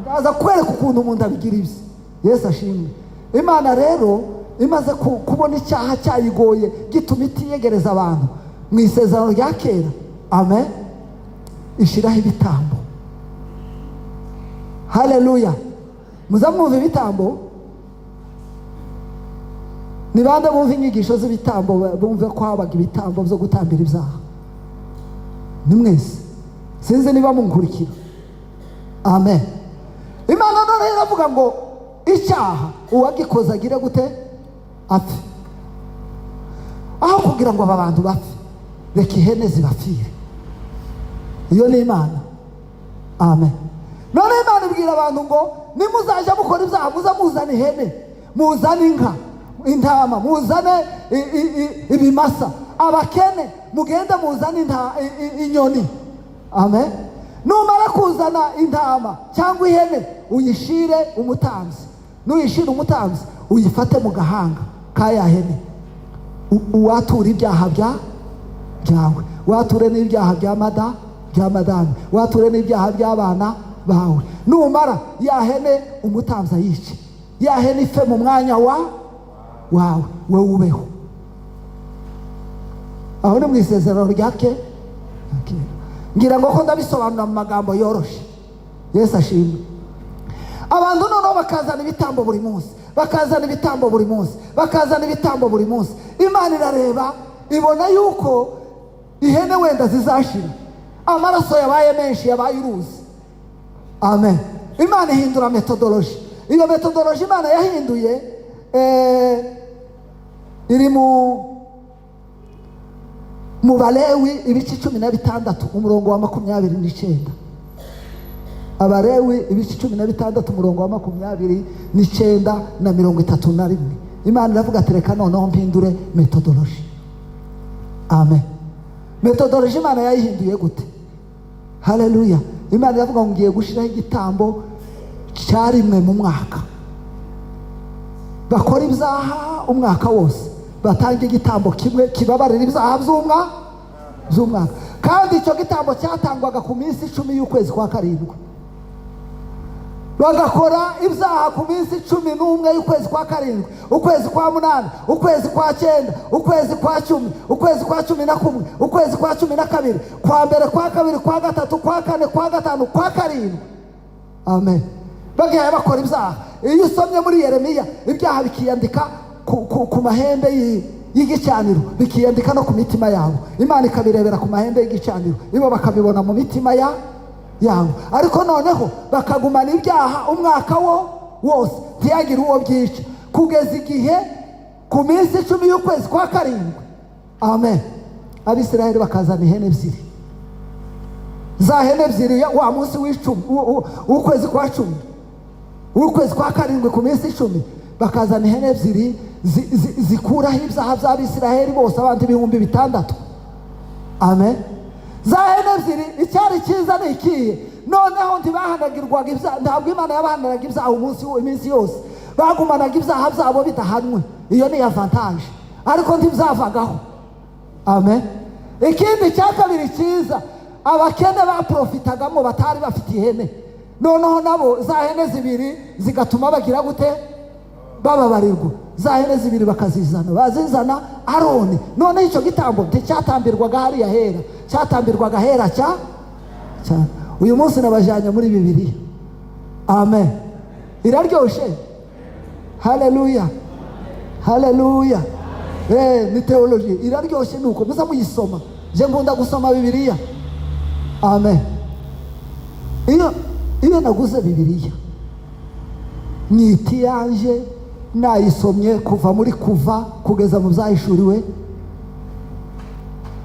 [SPEAKER 3] Ndaza kwereka ukuntu umuntu abigira ibye. Yesu ashimwe. Imana rero imaze kubona icyaha cyayigoye gituma itiyegereza abantu mu isezerano rya kera, amen, ishiraho ibitambo. Haleluya. Muzamwumva ibitambo? Ni bande bumva inyigisho z'ibitambo, bumve ko habaga ibitambo byo gutambira ibyaha? Ni mwese? Sinzi niba munkurikira. Amen. Imana none iravuga ngo icyaha uwagikoze agire gute? Apfe. Aho kugira ngo aba bantu bapfe, reka ihene zibapfire. Iyo ni Imana. Amen. None Imana ibwira abantu ngo nimuzaje mukora ibyaha muzane ihene, muzane inka, intama, muzane ibimasa, abakene mugende muzane inyoni. Amen. Numara kuzana intama cyangwa ihene uyishire umutambyi, nuyishire umutambyi uyifate mu gahanga kaya hene, uwatura ibyaha byawe, wature n'ibyaha bya madame, wature n'ibyaha by'abana bawe. Numara ya hene umutambyi ayice, ya hene ife mu mwanya wawe, we ubeho. Aho ni mu isezerano ryake. Ngira ngo ko ndabisobanura mu magambo yoroshe. Yesu ashimwe. abantu noneho bakazana ibitambo buri munsi, bakazana ibitambo buri munsi, bakazana ibitambo buri munsi. Imana irareba ibona yuko ihene wenda zizashira, amaraso yabaye menshi, yabaye uruzi. Amen. Imana ihindura metodoloji. Iyo metodoloji Imana yahinduye iri mu Balewi ibice 16 umurongo wa 29. Abalewi ibice 16 umurongo wa 29 na 31. Imana iravuga ati reka noneho mpindure metodoloji. Amen. Metodoloji Imana yayihinduye gute? Haleluya. Imana iravuga ngo ngiye gushiraho igitambo cyarimwe mu mwaka, bakora ibyaha umwaka wose, batanga igitambo kimwe kibabarira ibyaha by'umwaka. Kandi icyo gitambo cyatangwaga ku minsi 10 y'ukwezi kwa karindwi, bagakora ibyaha ku minsi 11 y'ukwezi kwa karindwi, ukwezi kwa munani, ukwezi kwa cyenda, ukwezi kwa 10, ukwezi kwa 11, ukwezi kwa 12, kwa mbere, kwa kabiri, kwa gatatu, kwa kane, kwa gatanu, kwa karindwi. Amen. Bagiye bakora ibyaha. Iyo usomye muri Yeremiya, ibyaha bikiyandika ku mahembe y'igicaniro, bikiyandika no ku mitima yabo. Imana ikabirebera ku mahembe y'igicaniro, ibo bakabibona mu mitima yabo. Ariko noneho bakagumana ibyaha umwaka wose, ntiyagire uwo byica, kugeza igihe ku minsi 10 y'ukwezi kwa karindwi. Amen. Abisirayeli bakazana ihene ebyiri. Za hene ebyiri wa munsi w'icumi ukwezi kwa 10, ukwezi kwa karindwi ku minsi 10, bakazana ihene ebyiri zikuraho ibyaha by'Abisirayeli bose, abantu 6,000. Amen. Za hene ebyiri icyari cyiza ni ikihe? Noneho ntibahanagirwaga ibyaha, ntabwo Imana yabahaniraga ibyaha iminsi yose, bagumanaga ibyaha byabo bidahanwe. Iyo ni avantage, ariko ntibyavagaho. Amen. Ikindi cya kabiri cyiza, abakene baprofitagamo batari bafite ihene, noneho nabo za hene zibiri zigatuma bagira gute? Bababarirwa. Za hene zibiri bakazizana, bazizana Aroni. None icyo gitambo nticyatambirwaga hariya hera, cyatambirwaga hera cyane. Uyu munsi nabajyanye muri Bibiliya. Amen. Iraryoshe. Haleluya. Haleluya. Ni teoloji iraryoshe, nuko muza muyisoma. Je ngunda gusoma Bibiliya. Amen. Iyo naguze Bibiliya nyiti yanje, nayisomye kuva muri Kuva kugeza mu Byahishuriwe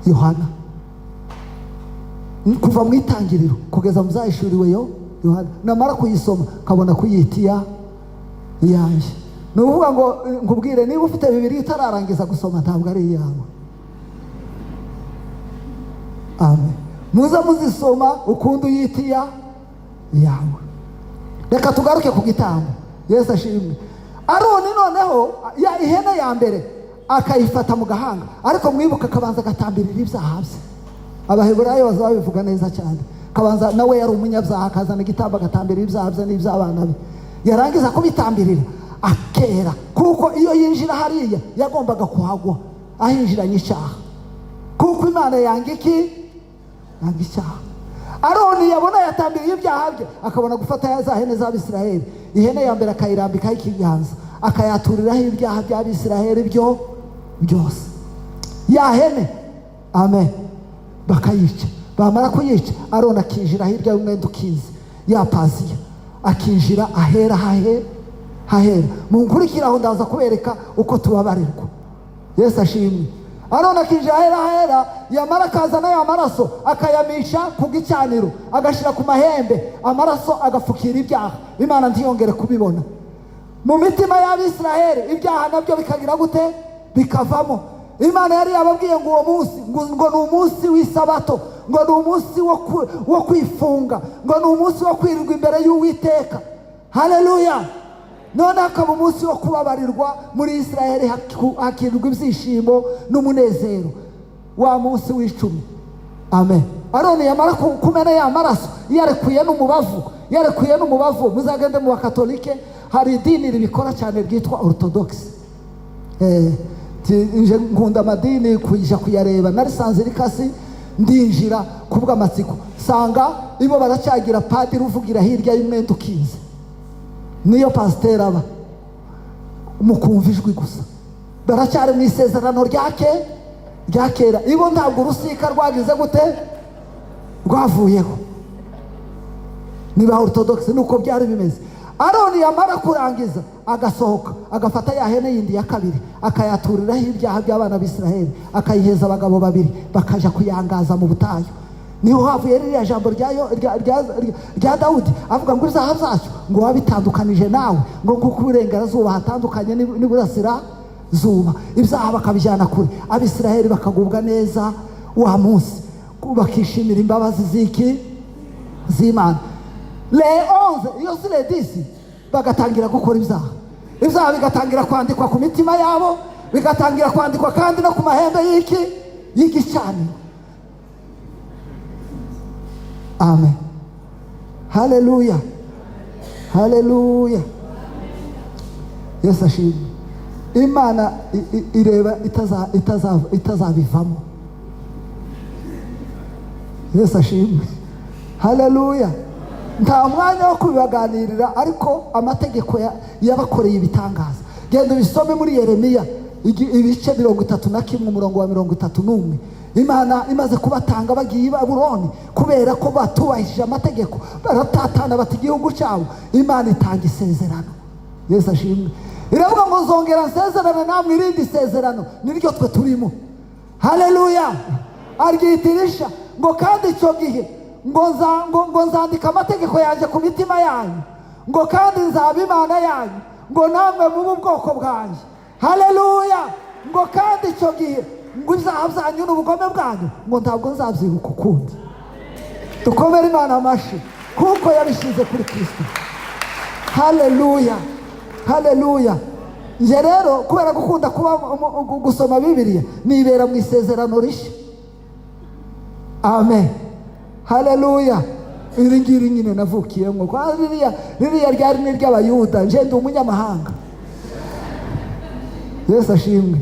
[SPEAKER 3] Yohana, kuva mu Itangiriro kugeza mu Byahishuriwe Yohana. Namara kuyisoma kabona kuyitiya yanje. Nuvuga ngo nkubwire, niba ufite Bibiliya utararangiza gusoma ntabwo ari iyawe. Amen. Muza muzisoma ukundi uyitiya yawe. Reka tugaruke ku gitambo. Yesu ashimwe. Aroni noneho ya ihene ya mbere akayifata mu gahanga, ariko mwibuka akabanza agatambirira ibyaha bye. Abaheburayo bazabivuga neza cyane. Kabanza nawe yari umunyabyaha, akazana igitambo agatambirira ibyaha bye n'iby'abana be. Yarangiza kubitambirira akera, kuko iyo yinjira hariya yagombaga kuhagwa ahinjiranye icyaha, kuko Imana yanga icyaha. Aroni yabona yatambiriye ibyaha bye, akabona gufata za hene z'Abisirayeli. Ihene ya mbere akayirambikaho ikiganza, akayaturiraho ibyaha by'Abisirayeli byose. Ya hene, amen, bakayica. Bamara kuyica, Aroni akinjira hirya y'umwenda ukize, ya paziya, akinjira ahera hahera. Munkurikiraho ndaza kubereka uko tubabarirwa. Yesu ashimwe. Aroni akinjira ahera, yamara akazana ya maraso akayamisha ku gicaniro, agashira ku mahembe, amaraso agafukira ibyaha. Imana ntiyongere kubibona mu mitima y'Abisirayeli. Ibyaha nabyo bikagira gute? Bikavamo. Imana yari yababwiye ngo uwo munsi ngo ni umunsi w'isabato, ngo ni umunsi wo kwifunga, ngo ni umunsi wo kwirirwa imbere y'Uwiteka. Haleluya. None akaba umunsi wo kubabarirwa muri Isirayeli, hakirirwa ibyishimo n'umunezero, wa munsi w'10. Amen. Aroni yamara kumena ya maraso, yarekuye n'umubavu. Muzagende mu Bakatolike, hari idini ribikora cyane ryitwa Orthodox. Nje nkunda amadini kujya kuyareba, narisanze rikasi ndinjira kubw'amatsiko, sanga ibo baracyagira padiri uvugira hirya y'umwenda ukize. niyo pasiteri aba mukumva ijwi gusa. Baracyari mu isezerano rya kera. Ibo ntabwo urusika rwagize gute rwavuyeho. Niba orthodox nuko byari bimeze. Aroni yamara kurangiza agasohoka agafata ya hene yindi ya kabiri akayaturiraho ibyaha by'abana b'Isiraheli akayiheza abagabo babiri bakaja kuyangaza mu butayu. Niho havuye ririya jambo rya Dawudi avuga ngo izaha zacu ngo wabitandukanije nawe ngo kuko uburengerazuba hatandukanye n'iburasirazuba. Ibyaha bakabijyana kure, Abisiraheli bakagubwa neza wa munsi bakishimira imbabazi z'Imana. Le 11 iyo si le 10 bagatangira gukora ibyaha bigatangira kwandikwa ku mitima yabo, bigatangira kwandikwa kandi no ku mahembe y'igicaniro. Amen. Haleluya. Haleluya. Yesu ashimwe. Imana ireba itazabivamo. Yesu ashimwe. Haleluya. Nta mwanya wo kubibaganirira, ariko amategeko yabakoreye ibitangaza. Genda ubisome muri Yeremiya ibice 31 umurongo wa 31. Imana imaze kubatanga bagiye i Babuloni kubera ko batubahishije amategeko, baratatana bati igihugu cyabo. Imana itanga isezerano. Yesu ashimwe. Iravuga ngo nzongera nsezerane namwe irindi sezerano, niryo twe turimo. Haleluya. Argitirisha ngo kandi icyo gihe ngo nzandika amategeko yanjye ku mitima yanyu, ngo kandi nzaba Imana yanyu, ngo namwe mube ubwoko bwanjye. Haleluya. Ngo kandi icyo gihe ngo ibyaha byanyu n'ubugome bwanyu ngo ntabwo nzabyibuka ukundi. Dukomere Imana amashyi kuko yabishyize kuri Kristo. Haleluya. Haleluya. Nje rero kubera gukunda gusoma Bibiliya nibera mu isezerano rishya. Amen. Haleluya. Iri ngiri nyine navukiyemo. Kwa ririya ryari ni ry'Abayuda, nje ndi umunyamahanga. Yesu ashimwe.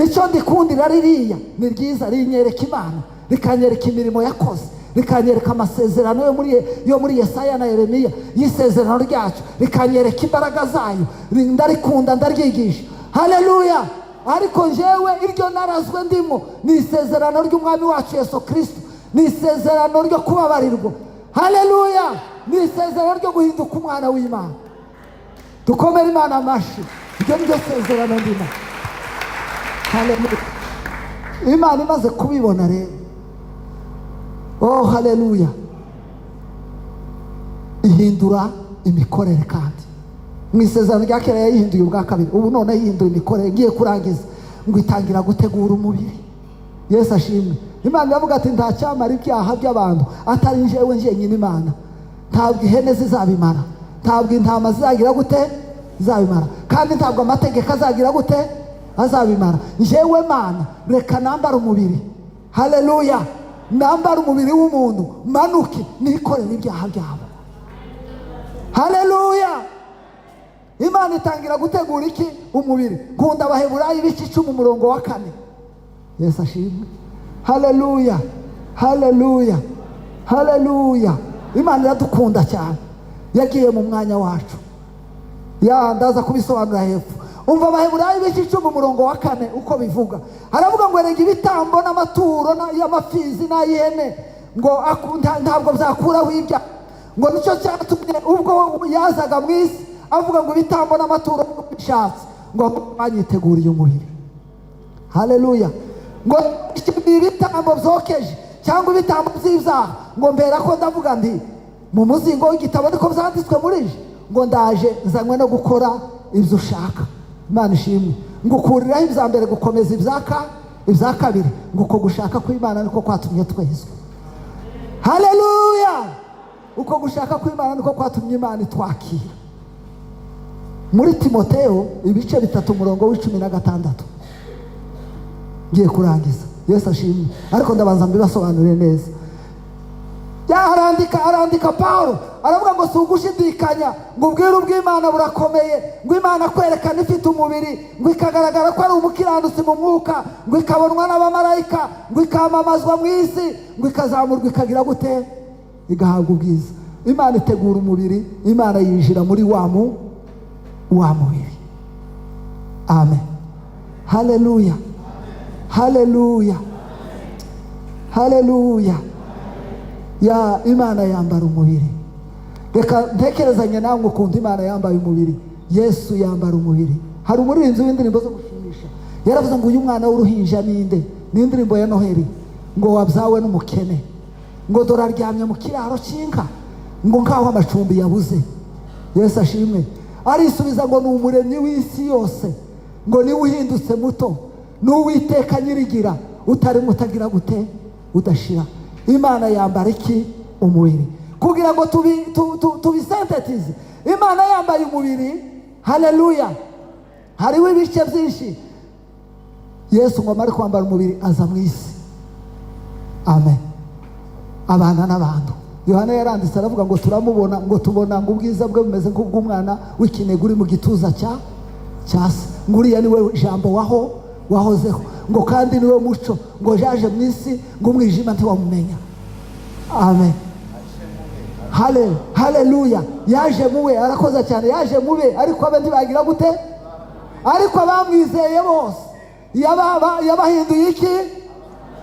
[SPEAKER 3] Icyo ndikundira ririya ni ryiza, rinyereka Imana, rikanyereka imirimo yakoze, rikanyereka amasezerano yo muri Yesaya na Yeremiya y'isezerano ryacu, rikanyereka imbaraga zayo. Ndarikunda, ndaryigisha. Haleluya. Ariko njyewe iryo narazwe ndimo ni isezerano ry'Umwami wacu Yesu Kristo, ni isezerano ryo kubabarirwa. Haleluya. Ni isezerano ryo guhinduka umwana w'Imana. Dukomere Imana amashyi. Iryo niryo sezerano ndimo. Haleluya. Imana imaze kubibona rero. Oh haleluya. Ihindura imikorere kandi. Mu isezerano rya kera yayihinduye ubwa kabiri, ubu none yihinduye imikorere. Ngiye kurangiza ngo itangira gutegura umubiri. Yesu ashimwe. Imana iravuga ati nta cyamara ibyaha by'abantu atari njyewe njyenyine Imana. Ntabwo ihene zizabimara, ntabwo intama zizagira gute zabimara, kandi ntabwo amategeko azagira gute azabimara. Njyewe Mana reka nambara umubiri. Haleluya. Nambara umubiri w'umuntu manuke nikorera ibyaha byabo. Haleluya. Imana itangira gutegura iki umubiri. Nkunda Abaheburayo ibice 10 umurongo wa 4. Yesu ashimwe. Haleluya. Haleluya. Haleluya. Imana iradukunda cyane, yagiye mu mwanya wacu. Ndaza kubisobanura hepfo. Umva Abaheburayo ibice 10 umurongo wa 4 uko bivuga. Haravuga ngo erega ibitambo n'amaturo y'amafizi n'ay'ihene ngo ntabwo byakuraho ibyaha, ngo nicyo cyatumye ubwo yazaga mu isi avuga ngo ibitambo n'amaturo bishatse ngo banyiteguriye umubiri. Haleluya. Ngo ibitambo byokeje cyangwa ibitambo by'ibyaha ngo mbera ko ndavuga ndi mu muzingo w'igitabo niko byanditswe muri je ngo ndaje nzanywe no gukora ibyo ushaka. Imana ishimwe. Ngo ukuriraho ibya mbere gukomeza ibya kabiri, ngo uko gushaka kw'Imana niko kwatumye twezwa. Haleluya. Uko gushaka kw'Imana niko kwatumye Imana itwakira. Muri Timoteyo ibice 3 umurongo w'16. Ngiye kurangiza. Yesu ashimwe. Ariko ndabanza mbibasobanurire neza. Arandika Paulo aravuga ngo si ugushidikanya ngo ubwiru bw'Imana burakomeye, ngo Imana kwerekana ifite umubiri, ngo ikagaragara ko ari umukiranutsi mu mwuka, ngo ikabonwa n'abamarayika, ngo ikamamazwa mu isi, ngo ikazamurwa ikagira gute igahabwa ubwiza. Imana itegura umubiri, Imana yinjira muri wa mubiri. Amen. Haleluya, haleluya, haleluya. Ya Imana yambara umubiri. Reka ntekerezanye nawe ukunda Imana yambaye umubiri. Yesu yambara umubiri. Hari umuririmbyi w'indirimbo zo gushimisha yaravuze ngo uyu mwana w'uruhinja ninde, ni indirimbo ya Noheli, ngo wabyawe n'umukene, ngo dore aryamye mu kiraro cy'inka, ngo nkaho amacumbi yabuze. Yesu ashimwe. Arisubiza ngo ni umuremyi w'isi yose, ngo niwe uhindutse muto, n'uwiteka nyirigira, utari mutagira gute, udashira. Imana yambara iki? Umubiri. Kugira ngo tubisentetize, Imana yambaye umubiri. Haleluya. Hariho ibice byinshi. Yesu ngo amare kwambara umubiri aza mu isi. Amen. Abana n'abantu. Yohana yaranditse aravuga ngo turamubona, ngo tubona ngo ubwiza bwe bumeze nk'ubw'umwana w'ikinege uri mu gituza cya se. Ngo uriya niwe jambo wahozeho, ngo kandi niwe muco, ngo yaje mu isi, ngo umwijima ntiwamumenya. Amen. Haleluya. Yaje muwe, arakoza cyane, yaje mube, ariko abe ntibagira gute? Ariko abamwizeye bose yabahinduye iki?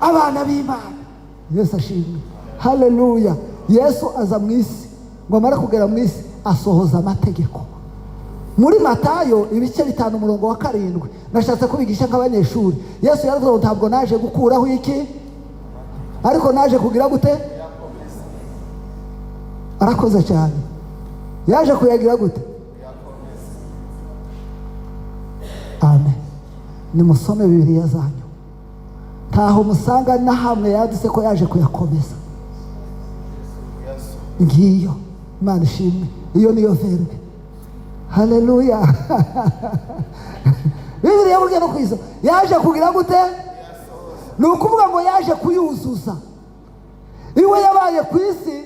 [SPEAKER 3] Abana b'Imana. Yesu ashimwe. Haleluya. Yesu aza mu isi, ngo amara kugera mu isi asohoza amategeko. Muri Matayo ibice 5:7, nashatse kubigisha nk'abanyeshuri. Yesu yaravuze ngo ntabwo naje gukuraho iki, ariko naje kugira gute? Arakoze cyane. Yaje kuyagira gute? Amen. Nimusome Bibiliya zanyu, ntaho musanga na hamwe yanditse ko yaje kuyakomeza. Ngiyo Imana ishimwe, iyo niyo verbe. Haleluya. Bibiliya burya no kwiza yaje kugira gute? Ni ukuvuga ngo yaje kuyuzuza. Iwe yabaye ku isi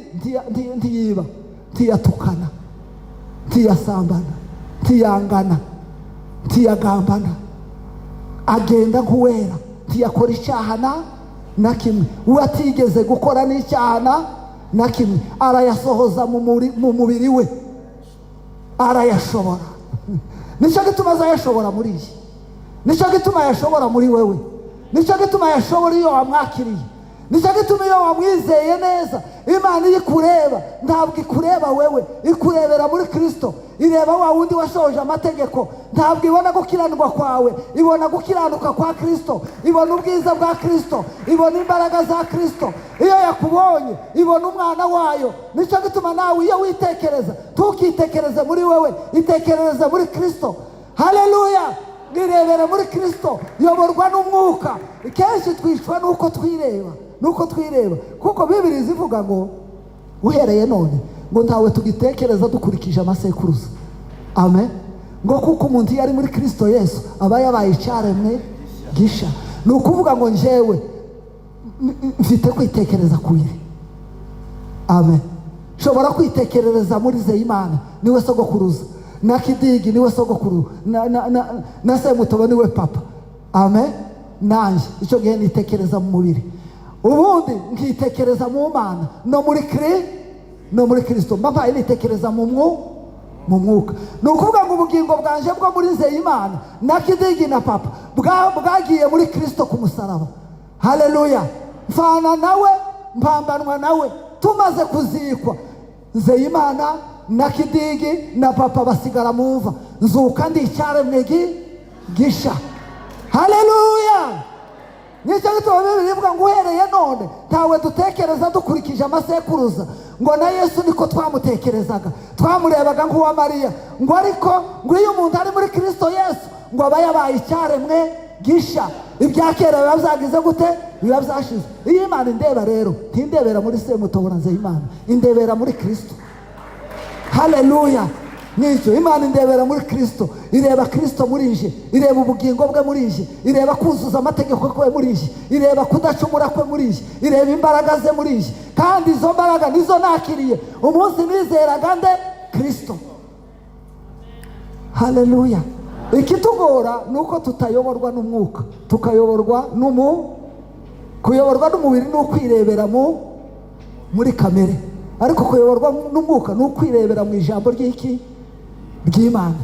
[SPEAKER 3] ntiyiba, ntiyatukana, ntiyasambana, ntiyangana, ntiyagambana, agenda nk'uwera, ntiyakora icyaha na kimwe. Uwo atigeze gukora n'icyaha na kimwe arayasohoza mu mubiri we, arayashobora. Nicyo gituma azayashobora muri iyi, nicyo gituma yashobora muri wewe, nicyo gituma yashobora iyo wamwakiriye, nicyo gituma iyo wamwizeye neza. Imana iyo ikureba ntabwo ikureba wewe, ikurebera muri Kristo. Ireba wa wundi washoje amategeko, ntabwo ibona gukiranirwa kwawe, ibona gukiranuka kwa Kristo, ibona ubwiza bwa Kristo, ibona imbaraga za Kristo. Iyo yakubonye ibona umwana wayo. Nicyo gituma nawe iyo witekereza, ntukitekereze muri wewe, itekereze muri Kristo. Haleluya. Nirebere muri Kristo, yoborwa n'umwuka. Kenshi twicwa nuko twireba, kuko Bibiliya zivuga ngo uhereye none ngo ntawe tugitekereza dukurikije amasekuruza. Amen. Ngo kuko umuntu yari muri Kristo Yesu aba yabaye icyaremwe gisha. Ni ukuvuga ngo njyewe mfite kwitekereza kwiri. Amen. Shobora kwitekerereza muri Zeyimana, niwe sogokuruza, na Kidigi niwe sogokuru, na Semutobo niwe papa. Amen. Nanje icyo gihe nitekereza mu mubiri, ubundi nkitekereza mu Mana no muri Kristo. Mbaye nitekereza mu mwuka. Ni ukuvuga ngo ubugingo bwanje bwo muri Zeyimana na Kidigi na papa bwagiye muri Kristo ku musaraba. Haleluya. Mfana nawe, mpambanwa nawe, tumaze kuzikwa. Zeyimana na Kidigi na papa basigara mu mva, nzuka ndi icyaremwe gisha. Haleluya. Nicyo gituma Bibiliya ivuga ngo uhereye none ntawe dutekereza dukurikije amasekuruza. Ngo na Yesu niko twamutekerezaga, twamurebaga nk'uwa Mariya. Ngo ariko ngo iyo umuntu ari muri Kristo Yesu ngo aba yabaye icyaremwe gisha. Ibya kera biba byagize gute? Biba byashize. Iyo Imana indeba rero ntindebera muri Semutobo na Zeyimana, indebera muri Kristo. Haleluya. Nicyo Imana indebera muri Kristo, ireba Kristo muri nje, ireba ubugingo bwe muri nje, ireba kuzuza amategeko kwe muri nje, ireba kudacumura kwe muri nje, ireba imbaraga ze muri nje. Kandi izo mbaraga nizo nakiriye umunsi nizeraga nde? Kristo. Haleluya. Ikitugora nuko tutayoborwa n'umwuka, tukayoborwa kuyoborwa n'umubiri n'ukwirebera muri kamere. Ariko kuyoborwa n'umwuka n'ukwirebera mu ijambo ry'Imana.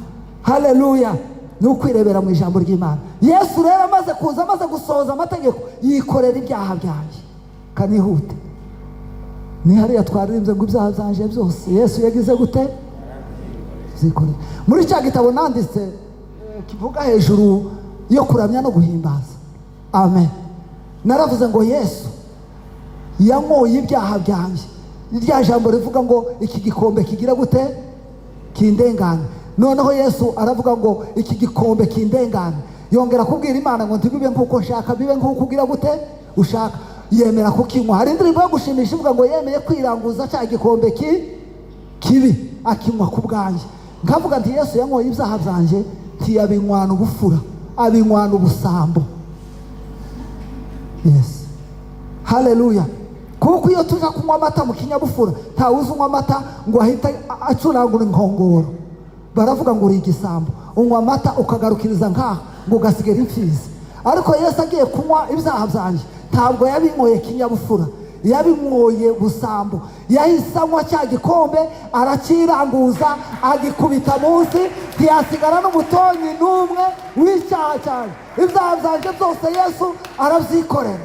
[SPEAKER 3] haleluya. Ni ukwirebera mu ijambo ry'Imana. Yesu rero amaze kuza, amaze gusohoza amategeko, yikorera ibyaha byanjye. Kanihute, ni hariya twaririmbye ngo ibyaha byanje byose Yesu yagize gute? Zikorera. Muri cya gitabo nanditse kivuga hejuru yo kuramya no guhimbaza, amen, naravuze ngo Yesu yanyoye ibyaha byanjye. Irya jambo rivuga ngo iki gikombe kigira gute? Kindengane. Noneho Yesu aravuga ngo iki gikombe kindengane. Yongera kubwira Imana ngo ntibibe nkuko nshaka, bibe nkuko ugira gute ushaka. Yemera kukinywa. Hari indirimbo yo gushimisha ivuga ngo yemeye kwiranguza cya gikombe kibi akinywa ku bwanjye. Nkavuga nti Yesu yanyoye ibyaha byanjye, ntiyabinywana ubufura, abinywana ubusambo. Yes, haleluya. Kuko iyo tuja kunywa amata mu kinyabufura, ntawe uzi unywa amata ngo ahita acurangura inkongoro. Baravuga ngo uri igisambo, unywa amata ukagarukiriza nkaha ngo ugasigara imfizi. Ariko Yesu agiye kunywa ibyaha byanjye, ntabwo yabinyoye kinyabufura, yabinyoye busambo. Yahise anywa cya gikombe, arakiranguza, agikubita munsi, ntiyasigara n'umutonyi n'umwe w'icyaha cyanjye. Ibyaha byanjye byose Yesu arabyikorera.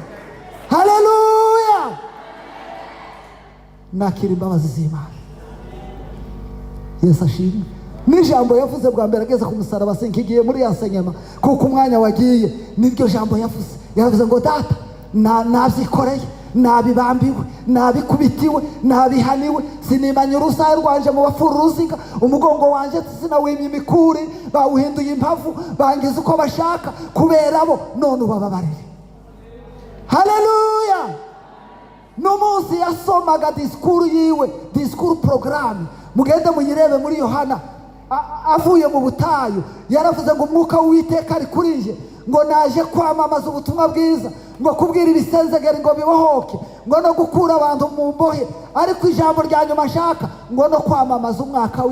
[SPEAKER 3] Haleluya. Nakira imbabazi z'Imana. Yesu ashimwe. N'ijambo yavuze bwa mbere ageze ku musaraba, sinkigiye muri yasenyema kuko umwanya wagiye, niryo jambo yavuze. Yavuze ngo data, nabyikoreye, nabibambiwe, nabikubitiwe, nabihaniwe, sinimanye urusaye rwanje mu bafura uruziga, umugongo wanje sinawimye imikuri, bawuhinduye impavu, bangize uko bashaka kubera bo, none ubababarire. Haleluya. N'umunsi yasomaga disikuru yiwe, disikuru porogaramu, mugende muyirebe muri Yohana, avuye mu butayu yaravuze ngo umwuka w'Uwiteka ari kuri nje, ngo naje kwamamaza ubutumwa bwiza, ngo kubwira ibisenzegeri ngo bibohoke, ngo no gukura abantu mu mbohe, ariko ijambo rya nyuma ashaka ngo no kwamamaza umwaka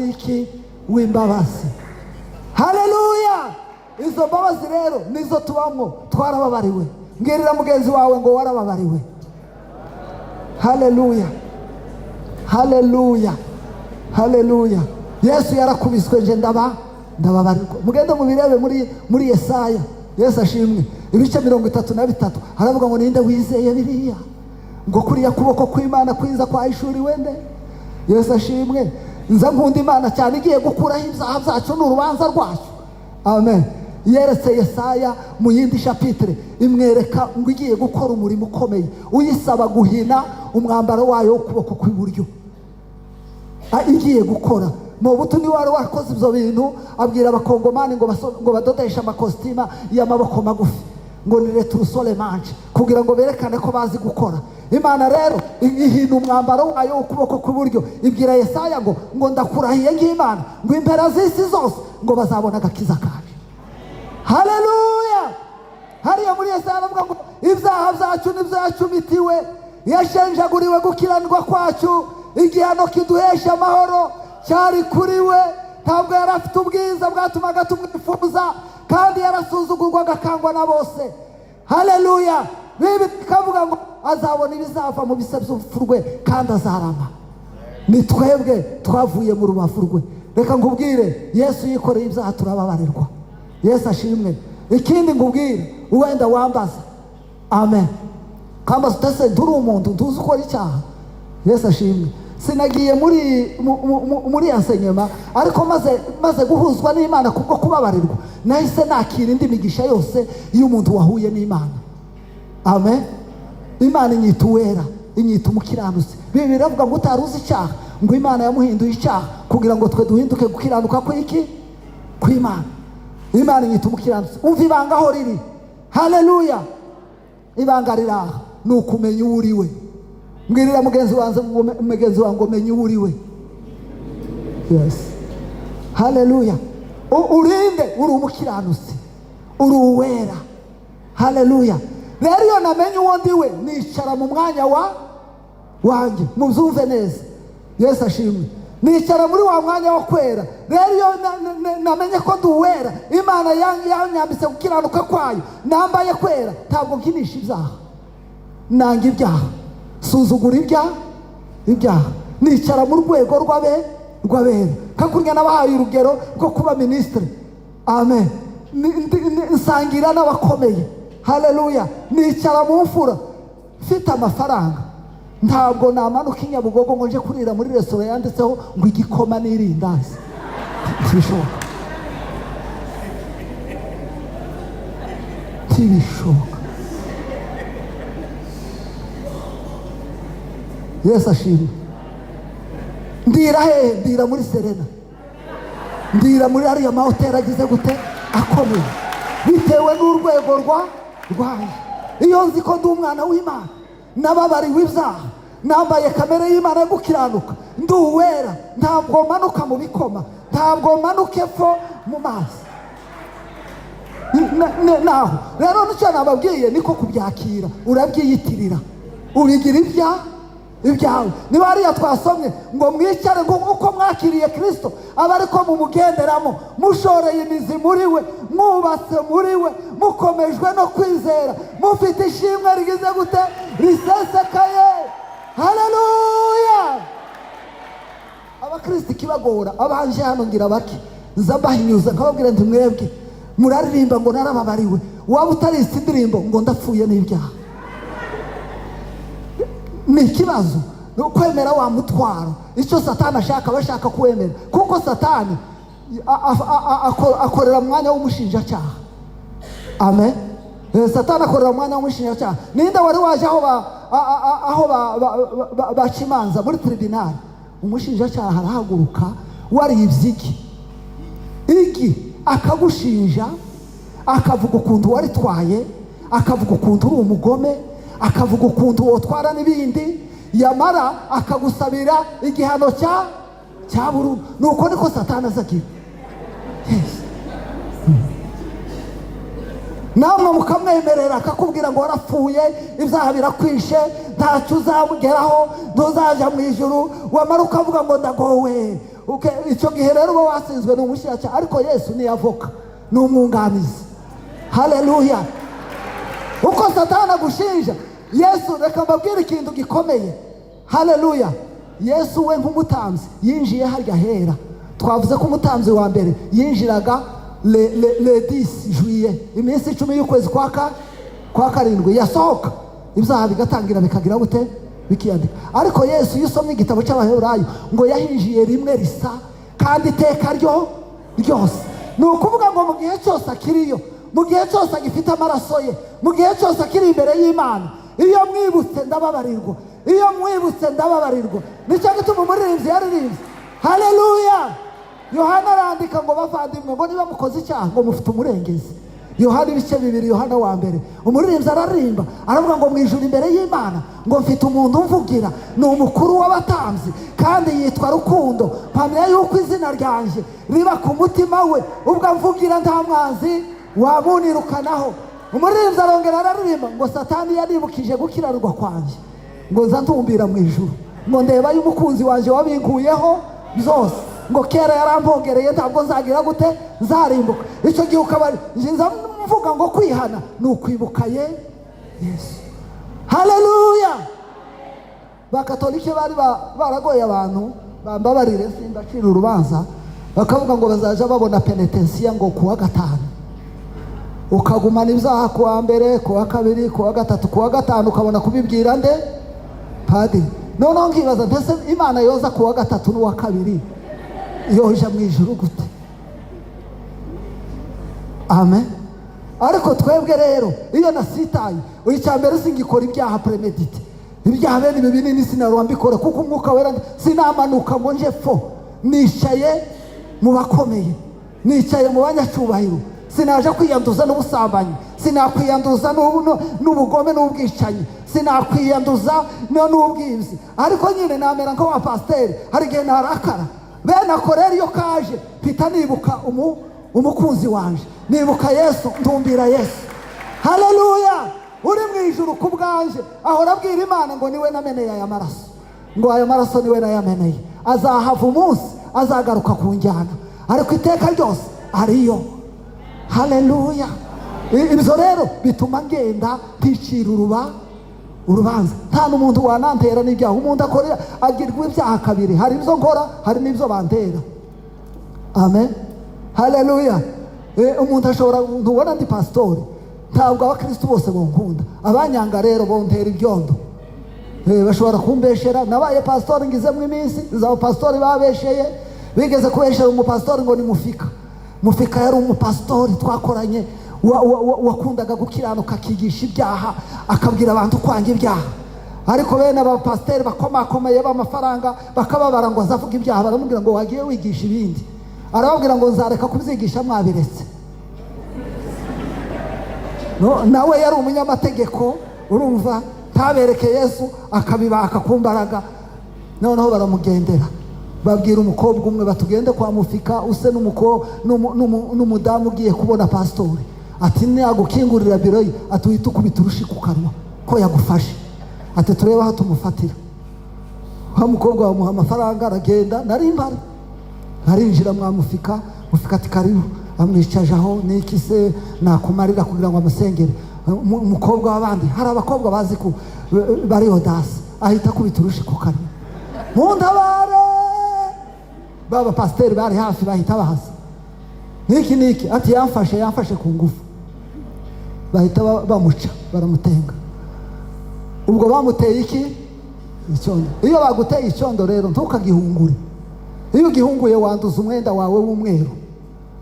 [SPEAKER 3] w'imbabazi. Haleluya. Izo mbabazi rero nizo tubamwo, twarababariwe. Mbwirira mugenzi wawe ngo warababariwe. Haleluya, haleluya, haleluya. Yesu yarakubiswe, nje ndababarirwa. Mugende mubirebe muri Yesaya. Yesu ashimwe. Ibice 33 haravuga ngo ninde wizeye biriya, ngo kuriya kuboko kw'Imana kwiza kwa ishuri wende. Yesu ashimwe. Nza nkunda Imana cyane, igiye gukuraho ibyaha byacu n'urubanza rwacu, amen. Yeretse Yesaya mu yindi chapitre, imwereka ngo igiye gukora umurimo ukomeye, uyisaba guhina umwambaro wayo ukuboko kw'iburyo. Igiye gukora mu butu ni wari wakoze ibyo bintu, abwira abakongomani ngo badodesha amakostima y'amaboko magufi, ngo ni retrusole manche, kugira ngo berekane ko bazi gukora. Imana rero ihina umwambaro wayo ukuboko kw'iburyo, ibwira Yesaya ngo ndakurahiye ng'Imana ngo impera z'isi zose ngo bazabona agakiza kaje. Haleluya. Hariya muri Yesaya aravuga ngo ibyaha byacu n'ibyacumitiwe, yashenjaguriwe gukiranirwa kwacu, igihano kiduhesha amahoro cyari kuri we. Ntabwo yari afite ubwiza bwatumaga tumwifuza, kandi yarasuzugurwa agakangwa na bose. Haleluya. Bibi bikavuga ngo azabona ibizava mu bise by'urupfu rwe kandi azarama. Ni twebwe twavuye mu rubavu rwe. Reka ngubwire, Yesu yikoreye ibyaha turababarirwa. Yesu ashimwe. Ikindi ngubwire, uwenda wambaza, amen, kamba tutase nduri umuntu ntuzi ukora icyaha. Yesu ashimwe. Sinagiye muri enseignement, ariko maze guhuzwa n'Imana kubwo kubabarirwa, nahise nakira indi migisha yose iyo umuntu wahuye n'Imana, amen. Imana inyita uwera, inyita umukiranutsi. Bibi biravuga ngo utaruzi icyaha, ngo Imana yamuhinduye icyaha kugira ngo twe duhinduke gukiranuka kw'Imana. Imana inyita umukiranutsi. Umva ibanga aho riri. Haleluya. Ibanga riraha ni ukumenya uwo uri we. Mbwirira mugenzi wanjye umenye uwo uri we. Yes, haleluya. Urinde uri umukiranutsi, uri uwera. Haleluya. Rero iyo namenye uwo ndi we, nicara mu mwanya wanjye, mubyumve neza. Yesu ashimwe. Nicara muri wa mwanya wo kwera. Rero iyo namenye ko ndi uwera, Imana yanyambitse gukiranuka kwayo, nambaye kwera, ntabwo nkinisha ibyaha, nanga ibyaha, suzugura ibyaha. Nicara mu rwego rw'abera, kakurya nabahaye urugero rwo kuba minisitiri. Amen. Nsangira n'abakomeye. Haleluya. Nicara mu mfura mfite amafaranga, ntabwo namanuka i Nyabugogo ngo nje kurira muri resitora yanditseho ngo igikoma n'irindazi. Ntibishoboka, ntibishoboka. Yesu ashimwe. Ndira hehe? Ndira muri Serena, ndira muri ariya mahoteli agize gute akomeye, bitewe n'urwego rwanjye. Iyo nzi ko ndi umwana w'Imana, nababariwe ibyaha, nambaye kamere y'Imana yo gukiranuka, ndi uwera, ntabwo manuka mu bikoma, ntabwo manuka epfo mu mazi. Naho rero nicyo nababwiye, niko kubyakira, urabyiyitirira, ubigira ibyawe. Niba hariya twasomye ngo mwicare uko mwakiriye Kristo, aba ariko mumugenderamo, mushoreye imizi muri we, mwubatse muri we, mukomejwe no kwizera, mufite ishimwe rigize gute risesekaye. Haleluya. Abakristo ikibagora, abanje hano ngira bake, nza mbahinyuza nkababwira nti mwebwe muraririmba ngo narababariwe, waba utarisi indirimbo ngo ndapfuye n'ibyaha. Ni ikibazo kwemera wa mutwaro, icyo Satani ashaka, bashaka kuwemera, kuko Satani akorera mwanya w'umushinjacyaha. Amen. Satani akorera mwanya w'umushinjacyaha. Ninde wari waje aho baca imanza muri tribunal? Umushinjacyaha arahaguruka, waribye igi akagushinja, akavuga ukuntu waritwaye, akavuga ukuntu uri umugome, akavuga ukuntu wotwara n'ibindi, yamara akagusabira igihano cya burundu. Nuko niko Satani azagira. Yes. Namwe mukamwemerera, akakubwira ngo warapfuye, ibyaha birakwishe, ntacyo uzamugeraho, ntuzaja mu ijuru, wamara ukavuga ngo ndagowe. Icyo gihe rero uba wasinzwe n'umushyashya. Ariko Yesu ni avoka, ni umwunganizi. Haleluya. Uko Satani agushinja, Yesu, reka mbabwire ikintu gikomeye. Haleluya. Yesu we nk'umutambyi yinjiye harya hera. Twavuze ko umutambyi wa mbere yinjiraga le 10 juillet, iminsi 10 y'ukwezi kwa karindwi, yasohoka ibyaha bigatangira bikagira gute bikiyandika. Ariko Yesu yusomye igitabo cy'Abaheburayo ngo yahinjiye rimwe risa kandi iteka ryose. Ni ukuvuga ngo mu gihe cyose akiriyo, mu gihe cyose agifite amaraso ye, mu gihe cyose akiri imbere y'Imana, iyo mwibutse ndababarirwa, iyo mwibutse ndababarirwa. Nicyo gituma umuririmbyi yaririmbye. Haleluya. Yohana arandika ngo bavandimwe, ngo niba mukoze icyaha ngo mufite umurengezi. Yohana ibice 2, Yohana wa mbere. Umuririmbyi ararimba aravuga ngo mu ijuru imbere y'Imana ngo mfite umuntu umvugira, ni umukuru w'abatambyi kandi yitwa Rukundo, mpamya yuko izina ryanje riba ku mutima we, ubwo mvugira nta mwanzi wamunirukanaho. Umuririmbyi arongera araririmba ngo Satani yanibukije gukiranirwa kwanjye, ngo nza ntumbira mu ijuru, ngo ndeba y'umukunzi wanje wabinkuyeho byose, ngo kera yarampongereye, ntabwo nzagira gute nzarimbuka. Icyo gihe ukaba nza mvuga ngo kwihana ni ukwibuka Yesu. Haleluya. Bakatolike bari baragoye abantu, bambabarire sindacira urubanza, bakavuga ngo bazaja babona penetensiya ngo kuwa gatanu, ukagumana ibyaha kuwa mbere, kuwa kabiri, kuwa gatatu, kuwa gatanu ukabona kubibwira nde padiri. Noneho nkibaza, mbese Imana yoza kuwa gatatu n'uwa kabiri yoja mu ijuru gute? Amen. Ariko twebwe rero iyo nasitaye, icya mbere singikora ibyaha premedite, ibyaha bene ibi binini sinarwa mbikora, kuko umwuka wera sinamanuka ngo nje fo. Nicaye mu bakomeye, nicaye mu banyacyubahiro, sinaje kwiyanduza n'ubusambanyi, sinakwiyanduza n'ubugome n'ubwicanyi, sinakwiyanduza n'ubwibzi. Ariko nyine namera nko wa pasiteri, hari igihe narakara, bene ako rero iyo kaje mpita nibuka umukunzi wanje, nibuka Yesu, ntumbira Yesu. Haleluya. Uri mu ijuru ku bwanje ahora abwira Imana ngo niwe nameneye aya maraso, ngo aya maraso niwe nayameneye, azahava umunsi azagaruka kunjyana, ariko iteka ryose ariyo. Haleluya. Ibyo rero bituma ngenda ticira urubanza. Nta n'umuntu wanantera n'ibyaha. Umuntu akorera agirwa ibyaha kabiri, hari ibyo nkora, hari n'ibyo bantera. amen, haleluya. Umuntu ashobora, ntubona ndi pasitori, ntabwo abakristo bose bonkunda, abanyanga rero bontera ibyondo. Bashobora kumbeshera, nabaye pasitori ngizemo iminsi, za pasitori babesheye, bigeze kubeshera umupasitori ngo ni Mufika. Mufika yari umupasitori twakoranye, wakundaga gukiranuka, akigisha ibyaha, akabwira abantu kwanga ibyaha. Ariko bene abapasiteri bakomakomeye b'amafaranga bakababara ngo azavuga ibyaha, baramubwira ngo wagiye wigisha ibindi. Arababwira ngo nzareka kubyigisha mwabiretse. Nawe yari umunyamategeko, urumva, tabereke Yesu akabibaka ku mbaraga. Noneho baramugendera, babwira umukobwa umwe batugende kwa Mufika, use n'umudamu ugiye kubona pasitori, ati nagukingurira biro ye, ati uhita ukubita urushi ku kanwa ko yagufashe, ati turebe aho tumufatira. Wa mukobwa bamuha amafaranga, aragenda, nari mbari, arinjira mwa Mufika. Mufika ati karibu, amwicaje aho, niki se nakumarira kugira ngo amusengere. Umukobwa w'abandi, hari abakobwa bazi ko bari odasi, ahita akubita urushi ku kanwa, muntabare. Baba pasiteri bari hafi bahita bahaza, niki ati yamfashe ku ngufu. Bahita bamuca, baramutenga. Ubwo bamuteye iki? Icyondo. Iyo baguteye icyondo rero ntukagihungure. Iyo ugihunguye wanduza umwenda wawe w'umweru.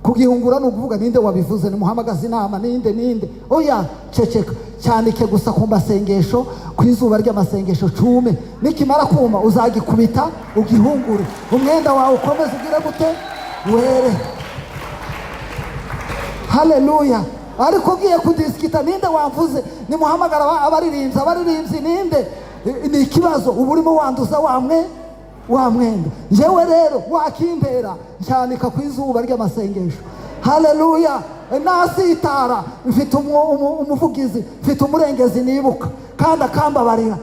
[SPEAKER 3] Kugihungura ni ukuvuga ninde wabivuze, ni muhamagaza inama, ninde. Oya, ceceka, cyanike gusa ku masengesho, ku izuba ry'amasengesho cume. Nikimara kuma uzagikubita ugihungure, umwenda wawe ukomeze ugire gute? Were. Haleluya. Ariko ugiye kudisikita, ninde wavuze, ni muhamagara abaririmbyi ninde? Ni ikibazo, uba urimo wanduza wa mwenda. Njyewe rero wakimbera cyanika ku izuba ry'amasengesho. Haleluya. Nasitara, mfite umuvugizi, mfite umurengezi nibuka kandi akambabarira.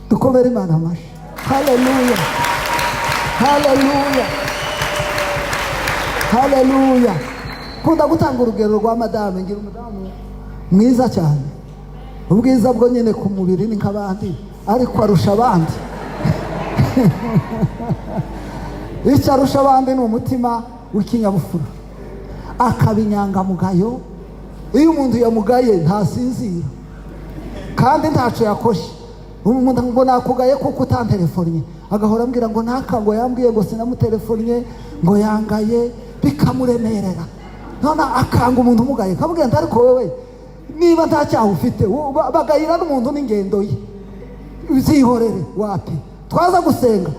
[SPEAKER 3] Dukomere Imana amashyi. Haleluya, haleluya, haleluya. Kunda gutanga urugero rwa madame, ngira umudamu mwiza cyane. Ubwiza bwo nyine ku mubiri ni nk'abandi, ariko arusha abandi. Icyo arusha abandi ni umutima w'ikinyabupfura, akaba inyangamugayo. Iyo umuntu yamugaye ntasinzira kandi ntacyo yakoshe. Umuntu ngo nakugaye kuko utantelefonnye, agahora ambwira ngo ngo yambwiye ngo sinamutelefonnye, ngo yangaye, bikamuremerera. None akanga umuntu umugaye, akabwira ati ariko wewe niba nta cyaha ufite, bagayira n'umuntu n'ingendo ye, uzihorere. Wapi? Twaza gusenga,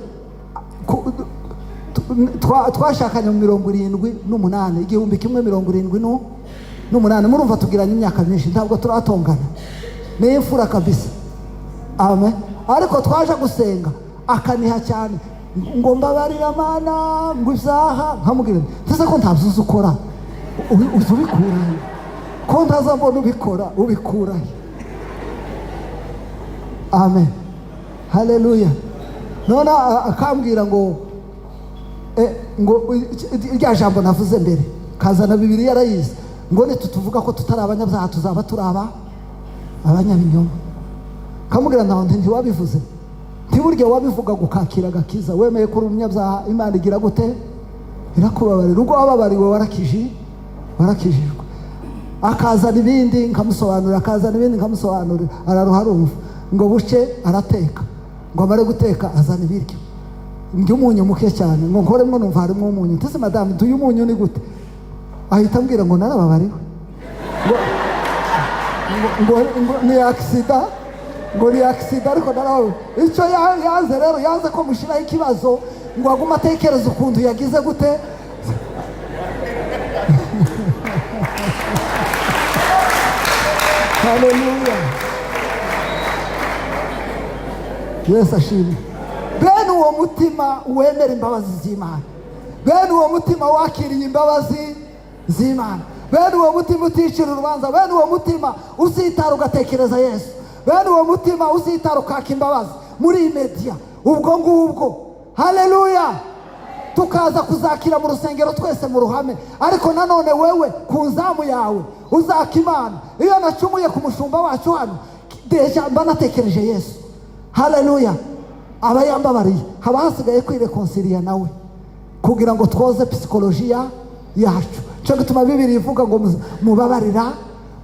[SPEAKER 3] twashakanye mu 78, 1178. Murumva tugiranye imyaka myinshi, ntabwo turatongana, ni imfura kabisa. Amen. Ariko twaje gusenga akaniha cyane, ngo mbabarira Mana, ngo uzaha. Nkamubwira ntese ko ntabyo ukora, uzubikurahe? Ko ntazambona ubikurahe? Amen, haleluya. None akambwira ngo irya jambo navuze mbere, kazana Bibiliya arayizi, ngo nitutuvuga ko tutari abanyabyaha tuzaba turaba abanyabinyoma. Kamubwira naho ntiwabivuze, ntiburya wabivuga gukakira agakiza, wemeye ko uri umunyabyaha, Imana igira gute? Irakubabarira. Ubwo wababariwe warakijijwe. Akazana ibindi nkamusobanurira, araruha arumva. Ngo buce arateka, ngo amare guteka azana ibiryo, umunyu muke cyane, ngo nkoremo numva harimo umunyu. Ntese madame, duyu umunyu ni gute? Ahita ambwira ngo narababariwe, ngo ni accident, ngo ni accident. Ariko narawe icyo yaze rero, yaze ko mushiraho ikibazo, ngo aguma atekereza ukuntu yagize gute. Haleluya, Yesu ashimwe. Bene uwo mutima wemera imbabazi z'Imana, bene uwo mutima wakiriye imbabazi z'Imana, bene uwo mutima uticira urubanza, bene uwo mutima usitara ugatekereza Yesu, bene uwo mutima usitara ukaka imbabazi muri media. Ubwo ngubwo, haleluya, tukaza kuzakira mu rusengero twese mu ruhame. Ariko nanone wewe ku nzamu yawe uzaka Imana. Iyo nacumuye ku mushumba wacu hano, deja mba natekereje Yesu. Haleluya. Aba yambabariye, haba hasigaye kwirekonsilia nawe, kugira ngo twoze psikolojiya yacu. Cyo gituma Bibiri ivuga ngo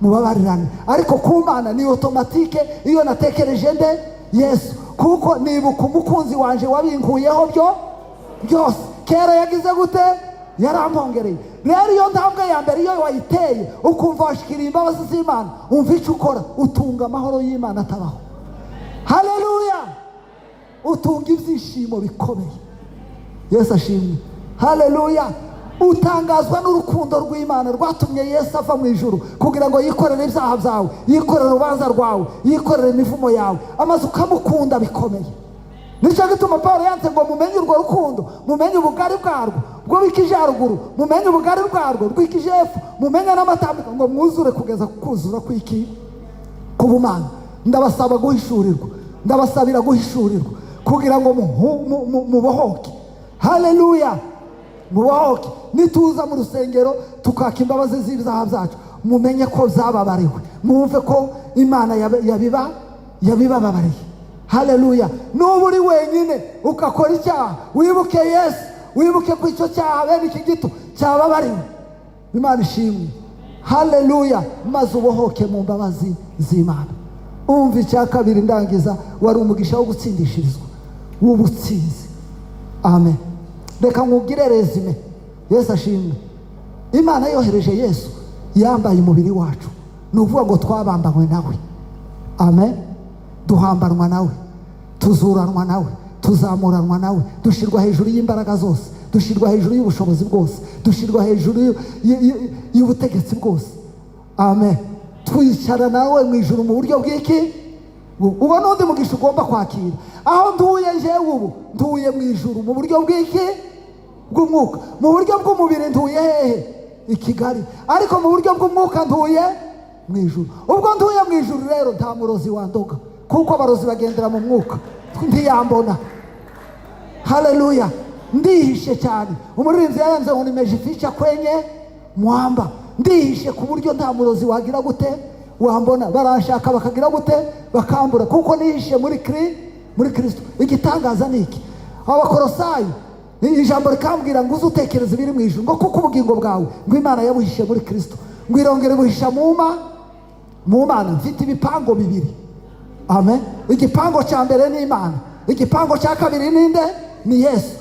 [SPEAKER 3] mubabarirane. Ariko ku Mana ni automatique iyo natekereje nde Yesu, kuko nibuka umukunzi wanje wabinkuyeho byose. Kera yagize gute? Yarampongereye. Rero iyo ntambwe ya mbere iyo wayiteye ukumva washikiriye imbabazi z'Imana, umva icyo ukora, utunga amahoro y'Imana atabaho. Haleluya! Utunga ibyishimo bikomeye. Yesu ashimwe. Haleluya! Utangazwa n'urukundo rw'Imana rwatumye Yesu ava mu ijuru kugira ngo yikorere ibyaha byawe, yikorere urubanza rwawe, yikorere imivumo yawe, amaze ukamukunda bikomeye. Nicyo gituma Pawulo yanditse ngo mumenye urwo rukundo, mumenye ubugari bwarwo bwo bikije haruguru, mumenye ubugari bwarwo rwikije hepfo, mumenye n'amatambiko, ngo mwuzure kugeza kuzura kw'iki k'ubumana. Ndabasaba guhishurirwa, ndabasabira guhishurirwa kugira ngo mubohoke. Haleluya! Mubohoke. Nituza mu rusengero tukaka imbabazi z'ibyaha byacu, mumenye ko zababariwe, mwumve ko Imana yabibabariye. Haleluya! Nuba uri wenyine ukakora icyaha, wibuke Yesu, wibuke ko icyo cyaha bene iki gito cyababariwe. Imana ishimwe. Haleluya! Maze ubohoke mu mbabazi z'Imana. Umva icya kabiri ndangiza, wari umugisha wo gutsindishirizwa w'ubutsinzi. Amen. Reka nkubwire resume. Yesu ashimwe. Imana yohereje Yesu yambaye umubiri wacu, ni ukuvuga ngo twabambanywe nawe. Amen. Duhambanwa nawe, tuzuranwa nawe, tuzamuranwa nawe, dushirwa hejuru y'imbaraga zose, dushirwa hejuru y'ubushobozi bwose, dushirwa hejuru y'ubutegetsi bwose. Amen. Twicara nawe mu ijuru mu buryo bw'iki? Uba n'undi mugisha ugomba kwakira. Aho nduye jewe ubu nduye mu ijuru mu buryo bw'iki? Bw'umwuka. Mu buryo bw'umubiri nduye hehe? I Kigali. Ariko mu buryo bw'umwuka nduye mu ijuru. Ubwo nduye mu ijuru rero nta murozi wandoga, kuko abarozi bagendera mu mwuka, ntiyambona. Haleluya! Ndihishe cyane. Umuririmbyi yaranze ngo nimejificha kwenye mwamba. Ndihishe ku buryo nta murozi wagira gute wambona. Barashaka bakagira gute bakambura, kuko nihishe muri Kristo. Igitangaza niki? Abakorosayi ijambo rikambwira ngo uzutekereze biri mu ijuru, ngo kuko ubugingo bwawe ngo Imana yabuhishe muri Kristo, ngo irongere buhisha mu Mana. Mfite ibipango bibiri. Amen. Igipango cya mbere ni Imana, igipango cya kabiri ninde? Ni Yesu.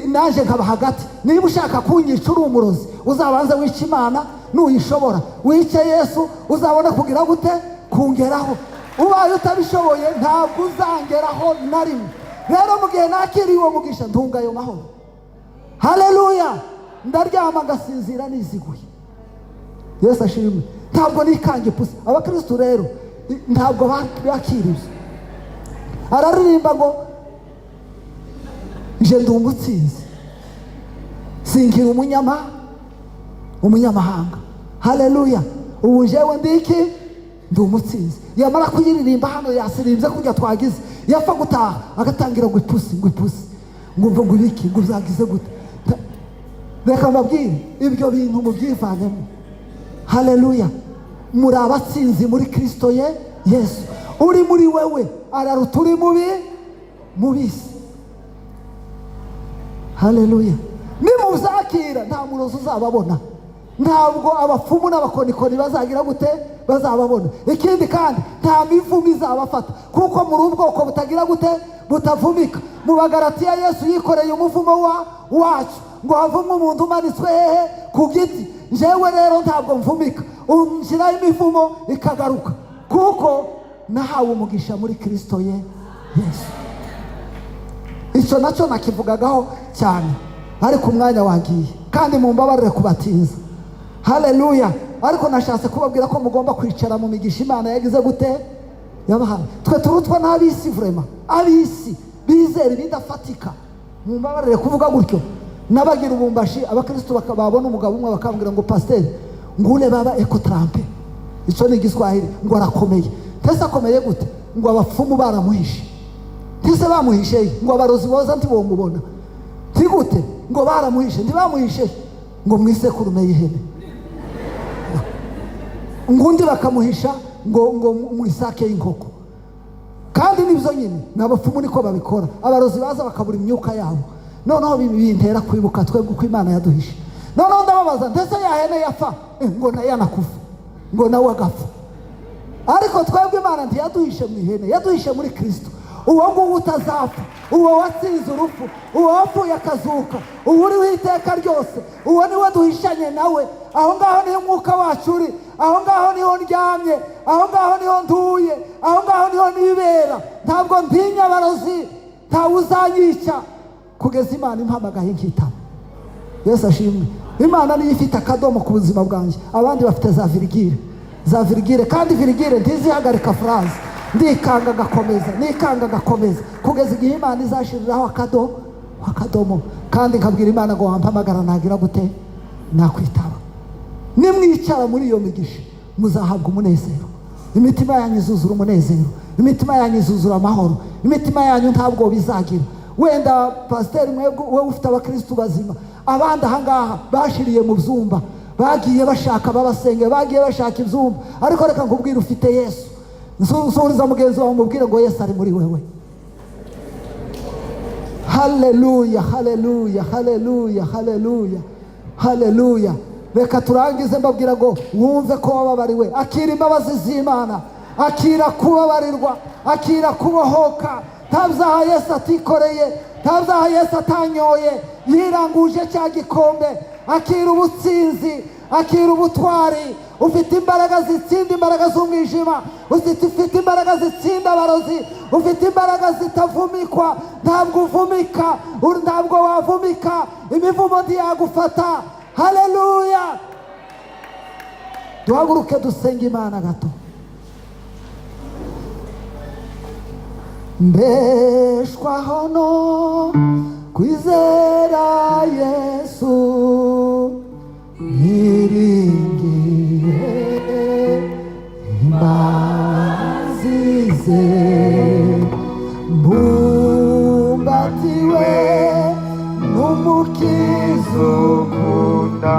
[SPEAKER 3] Naje nkaba hagati. Niba ushaka kunyica uri umurozi, uzabanze wica Imana, nuyishobora wice Yesu, uzabona kugira gute kungeraho. Ubaye utabishoboye ntabwo uzangeraho na rimwe. Rero mu gihe nakiriye uwo mugisha ntunga ayo mahoro. Haleluya! Ndaryama ngasinzira niziguye. Yesu ashimwe. Ntabwo nikange pusi. Abakristo rero ntabwo bakiriye. Araririmba ngo je ndi umutsinzi, sinkiri umunyamahanga. Haleluya! Ubu jewe ndiki ndi umutsinzi. Yamara kuyiririmba hano yasirimbye kujya twagize, yapfa gutaha agatangira ngo ipusi ngumva ngo ibiki ngo uzagize gute. Reka mbabwire ibyo bintu mubyivanemo. Haleluya! Muri abatsinzi muri Kristo Yesu. Uri muri wewe araruta uri mubisi. Haleluya! Nimuzakira nta murozi uzababona, ntabwo abapfumu n'abakonikoni bazagira gute bazababona. Ikindi kandi nta mivumo izabafata, kuko muri ubwoko butagira gute butavumika. Mu Bagalatiya Yesu yikoreye umuvumo wacu, ngo havumwe umuntu umanitswe hehe ku giti. Jewe rero ntabwo mvumika, unshyiraho imivumo ikagaruka, kuko nahawe umugisha muri Kristo Yesu. Icyo nacyo nakivugagaho cyane, ariko umwanya wagiye kandi mumbabarire kubatinza. Haleluya! Ariko nashatse kubabwira ko mugomba kwicara mu migisha Imana yagize gute yabahaye. Twe turutwa n'abisi, vraiment abisi bizera ibidafatika. Mumbabarire kuvuga gutyo. Nabagira ubumbashi abakristo bakababona umugabo umwe bakambwira ngo pasteur ngule baba ekotrampe. Icyo ni Igiswahili, ngo arakomeye. Tese akomeye gute? Ngo abapfumu baramuhishe. Tese bamuhishe ngo abarozi boza ntibomubona. Tigute ngo baramuhishe, ntibamuhishe ngo mwisekurume y'ihene. Ngundi bakamuhisha ngo mwisake y'inkoko. Kandi nibyo nyine n'abapfumu niko babikora. Abarozi baza bakabura imyuka yabo. noneho bintera kwibuka twebwe uko Imana yaduhishe. Noneho ndababaza, ndetse ya hene yapfa ngo nayo yanakufa, ngo nawe agapfa. Ariko twebwe Imana ntiyaduhishe mu ihene, yaduhishe muri Kristo. Uwo nguwo utazapfa, uwo watsinze urupfu, uwo wapfuye akazuka, uwo uriho iteka ryose, uwo niwe duhishanye nawe. Aho ngaho niho umwuka wacu uri, aho ngaho niho ndyamye, aho ngaho niho ntuye, aho ngaho niho nibera. Ntabwo ntinya abarozi, ntawe uzanyica kugeza Imana impamagaye nkitaba. Yesu ashimwe. Imana niyo ifite akadomo ku buzima bwanjye, abandi bafite za virigire, kandi virigire ntizihagarika phrase. Ndikanga gakomeza kugeza igihe Imana izashiriraho akadomo, kandi nkabwira Imana ngo wampamagara nagira gute, nakwitaba. Nimwicara muri iyo migisha muzahabwa umunezero, imitima yanyu izuzura umunezero, imitima yanyu izuzura amahoro, imitima yanyu ntabwo bizagira. Wenda pasiteri we ufite abakristu bazima, abandi ahangaha bashiriye mu byumba, bagiye bashaka babasenge, bagiye bashaka ibyumba. Ariko reka nkubwire, ufite Yesu. Nsuriza mugenzi wawe umubwire ngo Yesu ari muri wewe. Haleluya, haleluya, haleluya, haleluya, haleluya. Reka turangize mbabwira ngo wumve ko wababariwe. Akira imbabazi z'Imana, akira kubabarirwa, akira kubohoka. Nta byaha Yesu atikoreye, nta byaha Yesu atanyoye, yiranguje cya gikombe. Akira ubutsinzi, akira ubutwari. Ufite imbaraga zitsinda imbaraga z'umwijima, ufite imbaraga zitsinda abarozi, ufite imbaraga zitavumikwa. Ntabwo uvumika, ntabwo wavumika, imivumo ntiyagufata. Haleluya. Duhaguruke dusenge Imana gato. Mbeshwaho no kwizera Yesu, niringiye imbabazi ze, mbumbatiwe n'umukiza ukunda.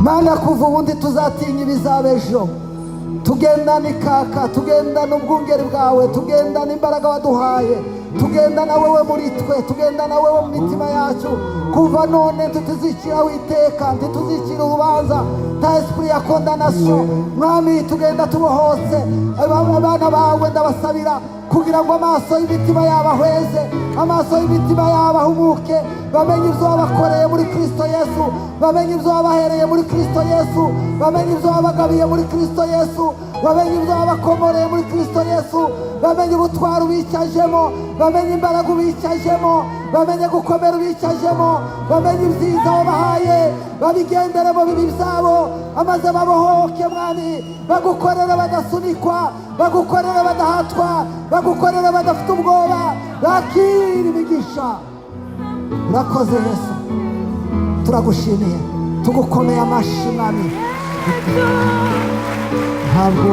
[SPEAKER 3] Mana, kuva ubundi tuzatinya ibizaba ejo. Tugendana ikaka, tugendana ubwungeri bwawe, tugendana imbaraga waduhaye, tugendana wowe muri twe, tugendana wowe mu mitima yacu. Kuva none tutuzikiraho iteka, ntituzikira urubanza, nta esprit ya condamnation. Mwami, tugenda tubohotse. Abana bawe ndabasabira kugira ngo amaso y'imitima yabo ahweze, amaso y'imitima yabo ahumuke, bamenye ibyo wabakoreye muri Kristo Yesu, bamenye ibyo wabahereye muri Kristo Yesu, bamenye ibyo wabagabiye muri Kristo Yesu, bamenye ibyo wabakomoreye muri Kristo Yesu, bamenye ubutwari ubicajemo, bamenye imbaraga ubicajemo, bamenye gukomera ubicajemo, bamenye ibyiza wabahaye, babigenderemo bibi byabo, amaze babohoke. Mwami, bagukorere badasunikwa, bagukorere badahatwa, bagukorere badafite ubwoba, bakira imigisha. Urakoze Yesu, turagushimiye, tugukomeye amashyi Mwami. Ntabwo